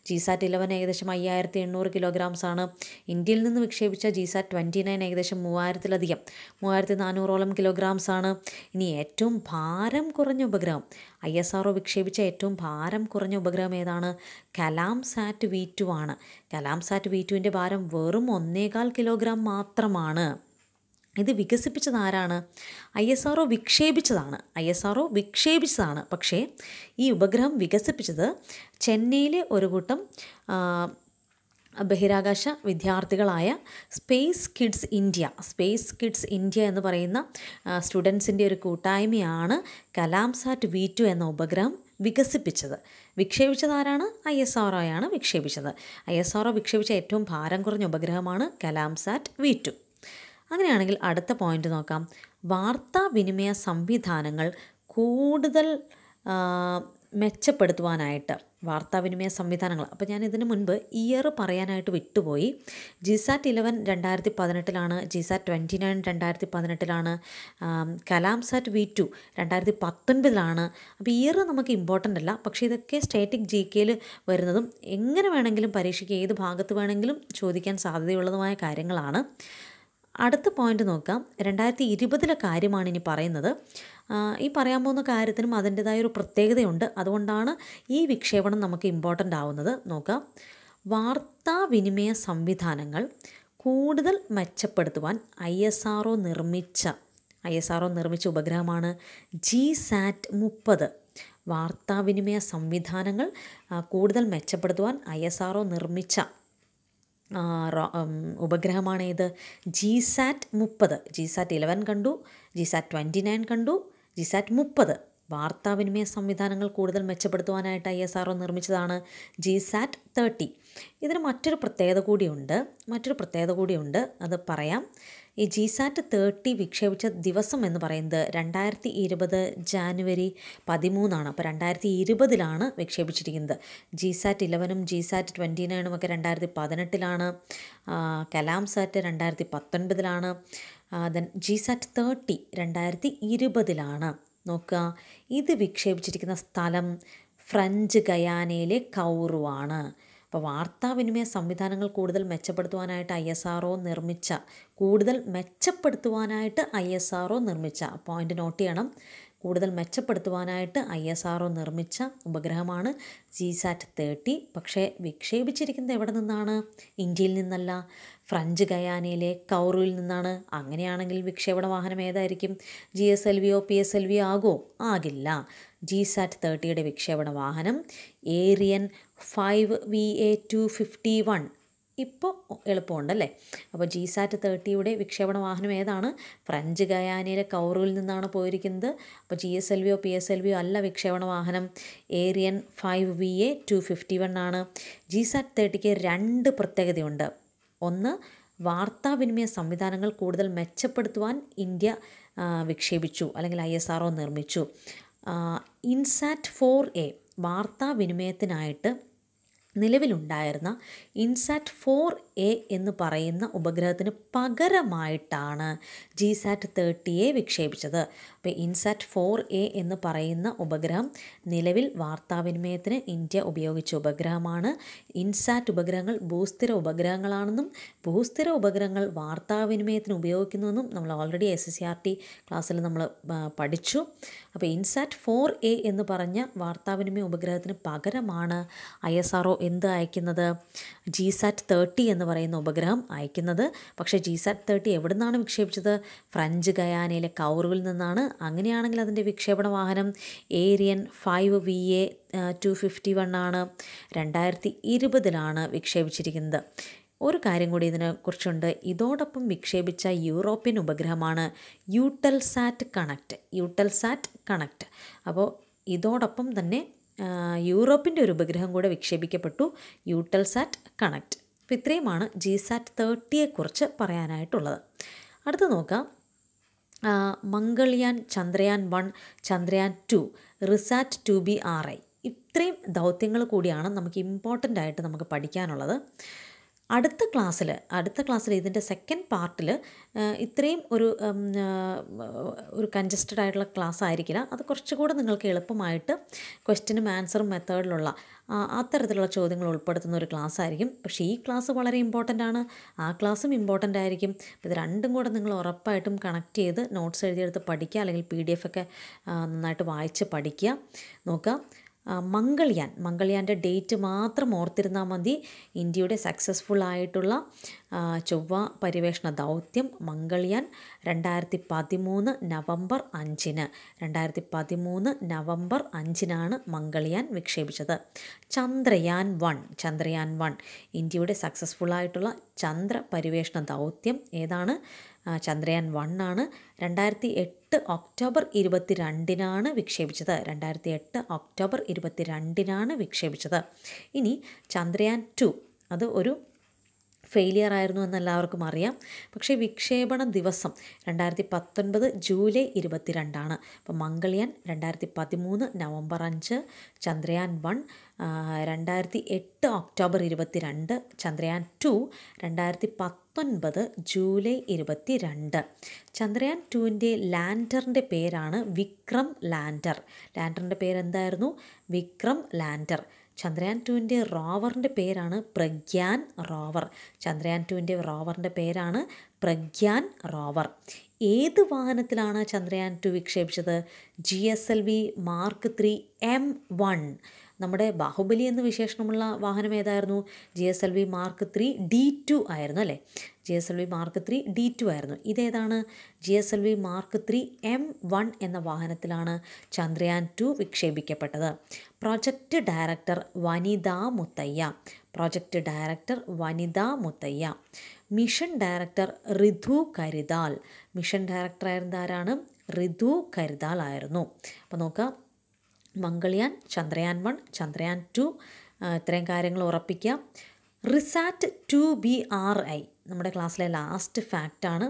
GSAT-11 ഏകദേശം 5800 കിലോഗ്രാംസ് ആണ്. ഇന്ത്യയിൽ നിന്ന് വിക്ഷേപിച്ച GSAT-29 ഏകദേശം 3400 കിലോഗ്രാംസ് ആണ്. ഇനി ഏറ്റവും ഭാരം കുറഞ്ഞ ഉപഗ്രഹം, ISRO വിക്ഷേപിച്ച ഏറ്റവും ഭാരം കുറഞ്ഞ ഉപഗ്രഹം ഏതാണ്? കലാം സാറ്റ് V2 ആണ്. കലാം സാറ്റ് V2വിൻ്റെ ഭാരം വെറും 1.25 കിലോഗ്രാം മാത്രമാണ്. ഇത് വികസിപ്പിച്ചത് ആരാണ്? ISRO വിക്ഷേപിച്ചതാണ്. പക്ഷേ ഈ ഉപഗ്രഹം വികസിപ്പിച്ചത് ചെന്നൈയിലെ ഒരു കൂട്ടം ബഹിരാകാശ വിദ്യാർത്ഥികളായ സ്പേസ് കിഡ്സ് ഇന്ത്യ എന്ന് പറയുന്ന സ്റ്റുഡൻസിൻ്റെ ഒരു കൂട്ടായ്മയാണ് കലാം സാറ്റ് V2 എന്ന ഉപഗ്രഹം വിക്ഷേപിച്ചത് ആരാണ്? ISRO ആണ് വിക്ഷേപിച്ചത്. ISRO വിക്ഷേപിച്ച ഏറ്റവും ഭാരം കുറഞ്ഞ ഉപഗ്രഹമാണ് കലാം സാറ്റ് V2. അങ്ങനെയാണെങ്കിൽ അടുത്ത പോയിന്റ് നോക്കാം. വാർത്താവിനിമയ സംവിധാനങ്ങൾ കൂടുതൽ മെച്ചപ്പെടുത്തുവാനായിട്ട് വാർത്താവിനിമയ സംവിധാനങ്ങൾ, അപ്പോൾ ഞാൻ ഇതിന് മുൻപ് ഇയർ പറയാനായിട്ട് വിട്ടുപോയി. GSAT 11 2018, GSAT 29 2018, കലാം സാറ്റ് V2 2019. അപ്പോൾ ഇയർ നമുക്ക് ഇമ്പോർട്ടൻ്റ് അല്ല, പക്ഷേ ഇതൊക്കെ സ്റ്റാറ്റിക് GKയിൽ വരുന്നതും എങ്ങനെ വേണമെങ്കിലും പരീക്ഷയ്ക്ക് ഏത് ഭാഗത്ത് വേണമെങ്കിലും ചോദിക്കാൻ സാധ്യതയുള്ളതുമായ കാര്യങ്ങളാണ്. അടുത്ത പോയിന്റ് നോക്കാം. 2020 കാര്യമാണ് ഇനി പറയുന്നത്. ഈ പറയാൻ പോകുന്ന കാര്യത്തിനും അതിൻ്റെതായ ഒരു പ്രത്യേകതയുണ്ട്. അതുകൊണ്ടാണ് ഈ വിക്ഷേപണം നമുക്ക് ഇമ്പോർട്ടൻ്റ് ആവുന്നത്. നോക്കാം. വാർത്താവിനിമയ സംവിധാനങ്ങൾ കൂടുതൽ മെച്ചപ്പെടുത്തുവാൻ ISRO നിർമ്മിച്ച ഉപഗ്രഹമാണ് GSAT 30. വാർത്താവിനിമയ സംവിധാനങ്ങൾ കൂടുതൽ മെച്ചപ്പെടുത്തുവാൻ ISRO നിർമ്മിച്ച ഉപഗ്രഹമാണ് ഇത്? GSAT 30. GSAT 11 കണ്ടു, GSAT 29 കണ്ടു, GSAT 30. വാർത്താവിനിമയ സംവിധാനങ്ങൾ കൂടുതൽ മെച്ചപ്പെടുത്തുവാനായിട്ട് ISRO നിർമ്മിച്ചതാണ് GSAT 30. ഇതിന് മറ്റൊരു പ്രത്യേകത കൂടിയുണ്ട്, അത് പറയാം. ഈ GSAT 30 വിക്ഷേപിച്ച ദിവസം എന്ന് പറയുന്നത് 2020 ജാനുവരി 13. അപ്പോൾ 2020 വിക്ഷേപിച്ചിരിക്കുന്നത്. GSAT 11 GSAT 29 ഒക്കെ 2018. കലാം സാറ്റ് 2019. Then GSAT 30 2020. നോക്കുക, ഇത് വിക്ഷേപിച്ചിരിക്കുന്ന സ്ഥലം ഫ്രഞ്ച് ഗയാനയിലെ കൗറുവാണ്. അപ്പോൾ വാർത്താവിനിമയ സംവിധാനങ്ങൾ കൂടുതൽ മെച്ചപ്പെടുത്തുവാനായിട്ട് ISRO നിർമ്മിച്ച പോയിന്റ് നോട്ട് ചെയ്യണം. കൂടുതൽ മെച്ചപ്പെടുത്തുവാനായിട്ട് ISRO നിർമ്മിച്ച ഉപഗ്രഹമാണ് GSAT 30. പക്ഷേ വിക്ഷേപിച്ചിരിക്കുന്നത് എവിടെ നിന്നാണ്? ഇന്ത്യയിൽ നിന്നല്ല, ഫ്രഞ്ച് ഗയാനയിലെ കൗറുവിൽ നിന്നാണ്. അങ്ങനെയാണെങ്കിൽ വിക്ഷേപണ വാഹനം ഏതായിരിക്കും? GSLVയോ PSLVയോ ആകില്ല. GSAT 30യുടെ വിക്ഷേപണ വാഹനം ഏരിയൻ 5 VA251. ഇപ്പോൾ എളുപ്പമുണ്ടല്ലേ? അപ്പോൾ GSAT 30യുടെ വിക്ഷേപണ വാഹനം ഏതാണ്? ഫ്രഞ്ച് ഗയാനയിലെ കൗറുവിൽ നിന്നാണ് പോയിരിക്കുന്നത്. അപ്പോൾ GSLVയോ PSLVയോ അല്ല വിക്ഷേപണ വാഹനം, ഏരിയൻ 5 VA251 ആണ്. GSAT 30ക്ക് 2 പ്രത്യേകതയുണ്ട്. ഒന്ന്, വാർത്താവിനിമയ സംവിധാനങ്ങൾ കൂടുതൽ മെച്ചപ്പെടുത്തുവാൻ ഇന്ത്യ വിക്ഷേപിച്ചു, അല്ലെങ്കിൽ ISRO നിർമ്മിച്ചു. INSAT 4A വാർത്താവിനിമയത്തിനായിട്ട് നിലവിലുണ്ടായിരുന്ന INSAT 4A എന്ന് പറയുന്ന ഉപഗ്രഹത്തിന് പകരമായിട്ടാണ് GSAT 30യെ വിക്ഷേപിച്ചത്. അപ്പോൾ INSAT 4A എന്ന് പറയുന്ന ഉപഗ്രഹം നിലവിൽ വാർത്താവിനിമയത്തിന് ഇന്ത്യ ഉപയോഗിച്ച ഉപഗ്രഹമാണ്. INSAT ഉപഗ്രഹങ്ങൾ ഭൂസ്ഥിര ഉപഗ്രഹങ്ങളാണെന്നും ഭൂസ്ഥിര ഉപഗ്രഹങ്ങൾ വാർത്താവിനിമയത്തിന് ഉപയോഗിക്കുന്നുവെന്നും നമ്മൾ ഓൾറെഡി SSCRT ക്ലാസ്സിൽ നമ്മൾ പഠിച്ചു. അപ്പോൾ INSAT 4A എന്ന് പറഞ്ഞ വാർത്താവിനിമയ ഉപഗ്രഹത്തിന് പകരമാണ് ISRO എന്ത് അയക്കുന്നത്? GSAT 30 എന്ന് പറയുന്ന ഉപഗ്രഹം അയക്കുന്നത്. പക്ഷേ GSAT 30 എവിടെ നിന്നാണ് വിക്ഷേപിച്ചത്? ഫ്രഞ്ച് ഗയാനയിലെ കൗറുവിൽ നിന്നാണ്. അങ്ങനെയാണെങ്കിൽ അതിൻ്റെ വിക്ഷേപണ വാഹനം ഏരിയൻ 5 VA251 ആണ്. 2020 വിക്ഷേപിച്ചിരിക്കുന്നത്. ഒരു കാര്യം കൂടി ഇതിനെക്കുറിച്ചുണ്ട്. ഇതോടൊപ്പം വിക്ഷേപിച്ച യൂറോപ്യൻ ഉപഗ്രഹമാണ് യൂട്ടൽസാറ്റ് കണക്റ്റ്. അപ്പോൾ ഇതോടൊപ്പം തന്നെ യൂറോപ്പിൻ്റെ ഒരു ഉപഗ്രഹം കൂടെ വിക്ഷേപിക്കപ്പെട്ടു, യൂട്ടൽസാറ്റ് കണക്റ്റ്. അപ്പോൾ ഇത്രയുമാണ് GSAT 30യെക്കുറിച്ച് പറയാനായിട്ടുള്ളത്. അടുത്ത് നോക്കാം. Mangalyaan, Chandrayaan 1, Chandrayaan 2, RISAT 2B RI. ഇത്രയും ദൗത്യങ്ങൾ കൂടിയാണ് നമുക്ക് ഇമ്പോർട്ടൻ്റ് ആയിട്ട് നമുക്ക് പഠിക്കാനുള്ളത്. അടുത്ത ക്ലാസ്സിൽ ഇതിൻ്റെ സെക്കൻഡ് പാർട്ടിൽ ഇത്രയും ഒരു കൺജസ്റ്റഡ് ആയിട്ടുള്ള ക്ലാസ് ആയിരിക്കില്ല. അത് കുറച്ചുകൂടെ നിങ്ങൾക്ക് എളുപ്പമായിട്ട് ക്വസ്റ്റ്യനും ആൻസറും മെത്തേഡിലുള്ള അത്തരത്തിലുള്ള ചോദ്യങ്ങൾ ഉൾപ്പെടുത്തുന്ന ഒരു ക്ലാസ് ആയിരിക്കും. പക്ഷേ ഈ ക്ലാസ് വളരെ ഇമ്പോർട്ടൻ്റ് ആണ്, ആ ക്ലാസ്സും ഇമ്പോർട്ടൻ്റ് ആയിരിക്കും. ഇത് രണ്ടും കൂടെ നിങ്ങൾ ഉറപ്പായിട്ടും കണക്ട് ചെയ്ത് നോട്ട്സ് എഴുതിയെടുത്ത് പഠിക്കുക, അല്ലെങ്കിൽ PDF ഒക്കെ നന്നായിട്ട് വായിച്ച് പഠിക്കുക. നോക്കുക, മംഗൾയാൻ്റെ ഡേറ്റ് മാത്രം ഓർത്തിരുന്നാൽ മതി. ഇന്ത്യയുടെ സക്സസ്ഫുൾ ആയിട്ടുള്ള ചൊവ്വ പര്യവേഷണ ദൗത്യം മംഗൾയാൻ 2013 നവംബർ 5-ന് 2013 നവംബർ 5-നാണ് മംഗൾയാൻ വിക്ഷേപിച്ചത്. ചന്ദ്രയാൻ 1 ഇന്ത്യയുടെ സക്സസ്ഫുൾ ആയിട്ടുള്ള ചന്ദ്ര പര്യവേഷണ ദൗത്യം ഏതാണ്? ചന്ദ്രയാൻ 1 ആണ്. 2008 ഒക്ടോബർ 22-നാണ് വിക്ഷേപിച്ചത്. 2008 ഒക്ടോബർ 22-നാണ് വിക്ഷേപിച്ചത്. ഇനി ചന്ദ്രയാൻ 2 അത് ഒരു ഫെയിലിയർ ആയിരുന്നു എന്ന് എല്ലാവർക്കും അറിയാം. പക്ഷേ വിക്ഷേപണ ദിവസം 2019 ജൂലൈ 22 അപ്പോൾ Mangalyaan 2013 November 5, Chandrayaan 1 2008 October 22, Chandrayaan 2 2019 July 22. Chandrayaan 2ൻ്റെ ലാൻഡറിൻ്റെ പേരാണ് വിക്രം ലാൻഡർ. ലാൻഡറിൻ്റെ പേരെന്തായിരുന്നു? വിക്രം ലാൻഡർ. ചന്ദ്രയാൻ 2ൻ്റെ റോവറിൻ്റെ പേരാണ് പ്രഗ്യാൻ റോവർ. ചന്ദ്രയാൻ 2ൻ്റെ റോവറിൻ്റെ പേരാണ് പ്രഗ്യാൻ റോവർ. ഏത് വാഹനത്തിലാണ് ചന്ദ്രയാൻ 2 വിക്ഷേപിച്ചത്? GSLV Mark 3 M1. നമ്മുടെ ബാഹുബലി എന്ന് വിശേഷണമുള്ള വാഹനം ഏതായിരുന്നു? GSLV Mark 3 D2 ആയിരുന്നു അല്ലേ? GSLV Mark 3 D2 ആയിരുന്നു. ഇതേതാണ്? GSLV Mark 3 M1 എന്ന വാഹനത്തിലാണ് ചന്ദ്രയാൻ 2 വിക്ഷേപിക്കപ്പെട്ടത്. Project director Vanitha Muthayya. Mission director Ritu Karidhal. Mission director ആയിരുന്നാരാണ്? ഋതു കരിതാൽ ആയിരുന്നു. അപ്പോൾ നോക്കാം, മംഗൾയാൻ, ചന്ദ്രയാൻ 1, ചന്ദ്രയാൻ 2 ഇത്രയും കാര്യങ്ങൾ ഉറപ്പിക്കുക. റിസാറ്റ് 2BRI നമ്മുടെ ക്ലാസ്സിലെ ലാസ്റ്റ് ഫാക്റ്റാണ്.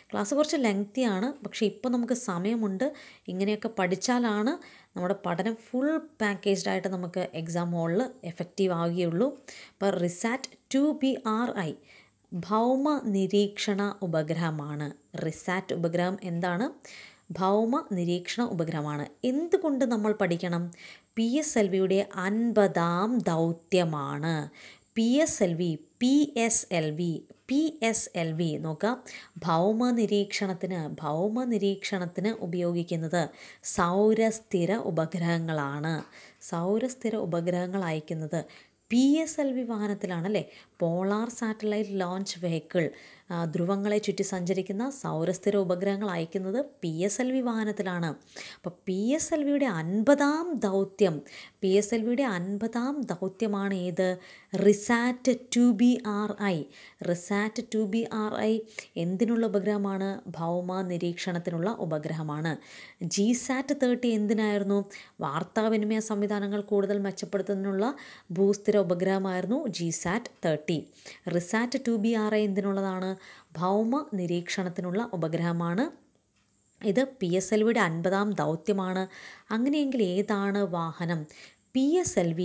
ക്ലാസ് കുറച്ച് ലെങ്തിയാണ്, പക്ഷേ ഇപ്പോൾ നമുക്ക് സമയമുണ്ട്. ഇങ്ങനെയൊക്കെ പഠിച്ചാലാണ് നമ്മുടെ പഠനം ഫുൾ പാക്കേജ്ഡായിട്ട് നമുക്ക് എക്സാം ഹോളിൽ എഫക്റ്റീവ് ആവുകയുള്ളൂ. അപ്പോൾ റിസാറ്റ് 2BRI ഭൗമ നിരീക്ഷണ ഉപഗ്രഹമാണ്. റിസാറ്റ് ഉപഗ്രഹം എന്താണ്? ഭൗമ നിരീക്ഷണ ഉപഗ്രഹമാണ്. എന്തുകൊണ്ട് നമ്മൾ പഠിക്കണം? PSLVയുടെ 50ാം ദൗത്യമാണ്. PSLV നോക്കാം. ഭൗമ നിരീക്ഷണത്തിന് ഉപയോഗിക്കുന്നത് സൗരസ്ഥിര ഉപഗ്രഹങ്ങളാണ്. സൗരസ്ഥിര ഉപഗ്രഹങ്ങൾ അയക്കുന്നത് PSLV വാഹനത്തിലാണല്ലേ. പോളാർ സാറ്റലൈറ്റ് ലോഞ്ച് വെഹിക്കിൾ, ധ്രുവങ്ങളെ ചുറ്റി സഞ്ചരിക്കുന്ന സൗരസ്ഥിര ഉപഗ്രഹങ്ങൾ അയക്കുന്നത് PSLV വാഹനത്തിലാണ്. അപ്പോൾ PSLVയുടെ 50ാം ദൗത്യമാണ് ഏത്? റിസാറ്റ് 2BRI. റിസാറ്റ് 2BRI എന്തിനുള്ള ഉപഗ്രഹമാണ്? ഭൗമ നിരീക്ഷണത്തിനുള്ള ഉപഗ്രഹമാണ്. GSAT-30 എന്തിനായിരുന്നു? വാർത്താവിനിമയ സംവിധാനങ്ങൾ കൂടുതൽ മെച്ചപ്പെടുത്തുന്നതിനുള്ള ഭൂസ്ഥിര ഉപഗ്രഹമായിരുന്നു GSAT-30. റിസാറ്റ് 2BRI എന്തിനുള്ളതാണ്? ഭൗമ നിരീക്ഷണത്തിനുള്ള ഉപഗ്രഹമാണ്. ഇത് PSLVയുടെ 50ാം ദൗത്യമാണ്. അങ്ങനെയെങ്കിൽ ഏതാണ് വാഹനം? PSLV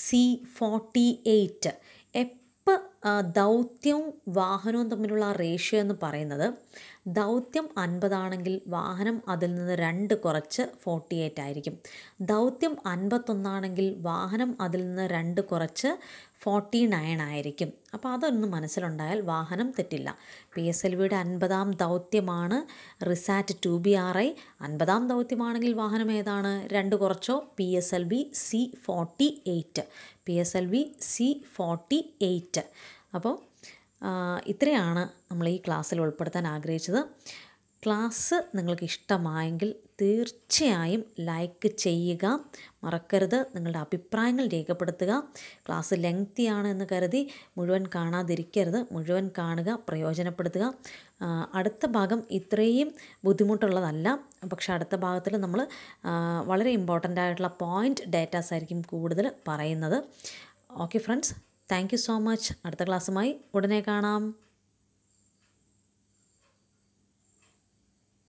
C-48. എപ്പോൾ ദൗത്യവും വാഹനവും തമ്മിലുള്ള റേഷ്യോ എന്ന് പറയുന്നത്, ദൗത്യം 50 ആണെങ്കിൽ വാഹനം അതിൽ നിന്ന് 2 കുറച്ച് 48 ആയിരിക്കും. ദൗത്യം 51 ആണെങ്കിൽ വാഹനം അതിൽ നിന്ന് 2 കുറച്ച് 49 ആയിരിക്കും. അപ്പോൾ അതൊന്ന് മനസ്സിലുണ്ടായാൽ വാഹനം തെറ്റില്ല. PSLVയുടെ 50ാം ദൗത്യമാണ് റിസാറ്റ് 2BRI. 50ാം ദൗത്യമാണെങ്കിൽ വാഹനം ഏതാണ്? 2 കുറച്ചോ? PSLV C-48. PSLV C-48. അപ്പോൾ ഇത്രയാണ് നമ്മൾ ഈ ക്ലാസ്സിൽ ഉൾപ്പെടുത്താൻ ആഗ്രഹിച്ചത്. ക്ലാസ് നിങ്ങൾക്ക് ഇഷ്ടമായെങ്കിൽ തീർച്ചയായും ലൈക്ക് ചെയ്യുക, മറക്കരുത്. നിങ്ങളുടെ അഭിപ്രായങ്ങൾ രേഖപ്പെടുത്തുക. ക്ലാസ് ലെങ്തിയാണ് എന്ന് കരുതി മുഴുവൻ കാണാതിരിക്കരുത്, മുഴുവൻ കാണുക, പ്രയോജനപ്പെടുത്തുക. അടുത്ത ഭാഗം ഇത്രയും ബുദ്ധിമുട്ടുള്ളതല്ല, പക്ഷേ അടുത്ത ഭാഗത്തിൽ നമ്മൾ വളരെ ഇമ്പോർട്ടൻ്റ് ആയിട്ടുള്ള പോയിൻ്റ് ഡേറ്റാസ് ആയിരിക്കും കൂടുതൽ പറയുന്നത്. Okay friends, thank you so much. അടുത്ത ക്ലാസ്സുമായി ഉടനെ കാണാം.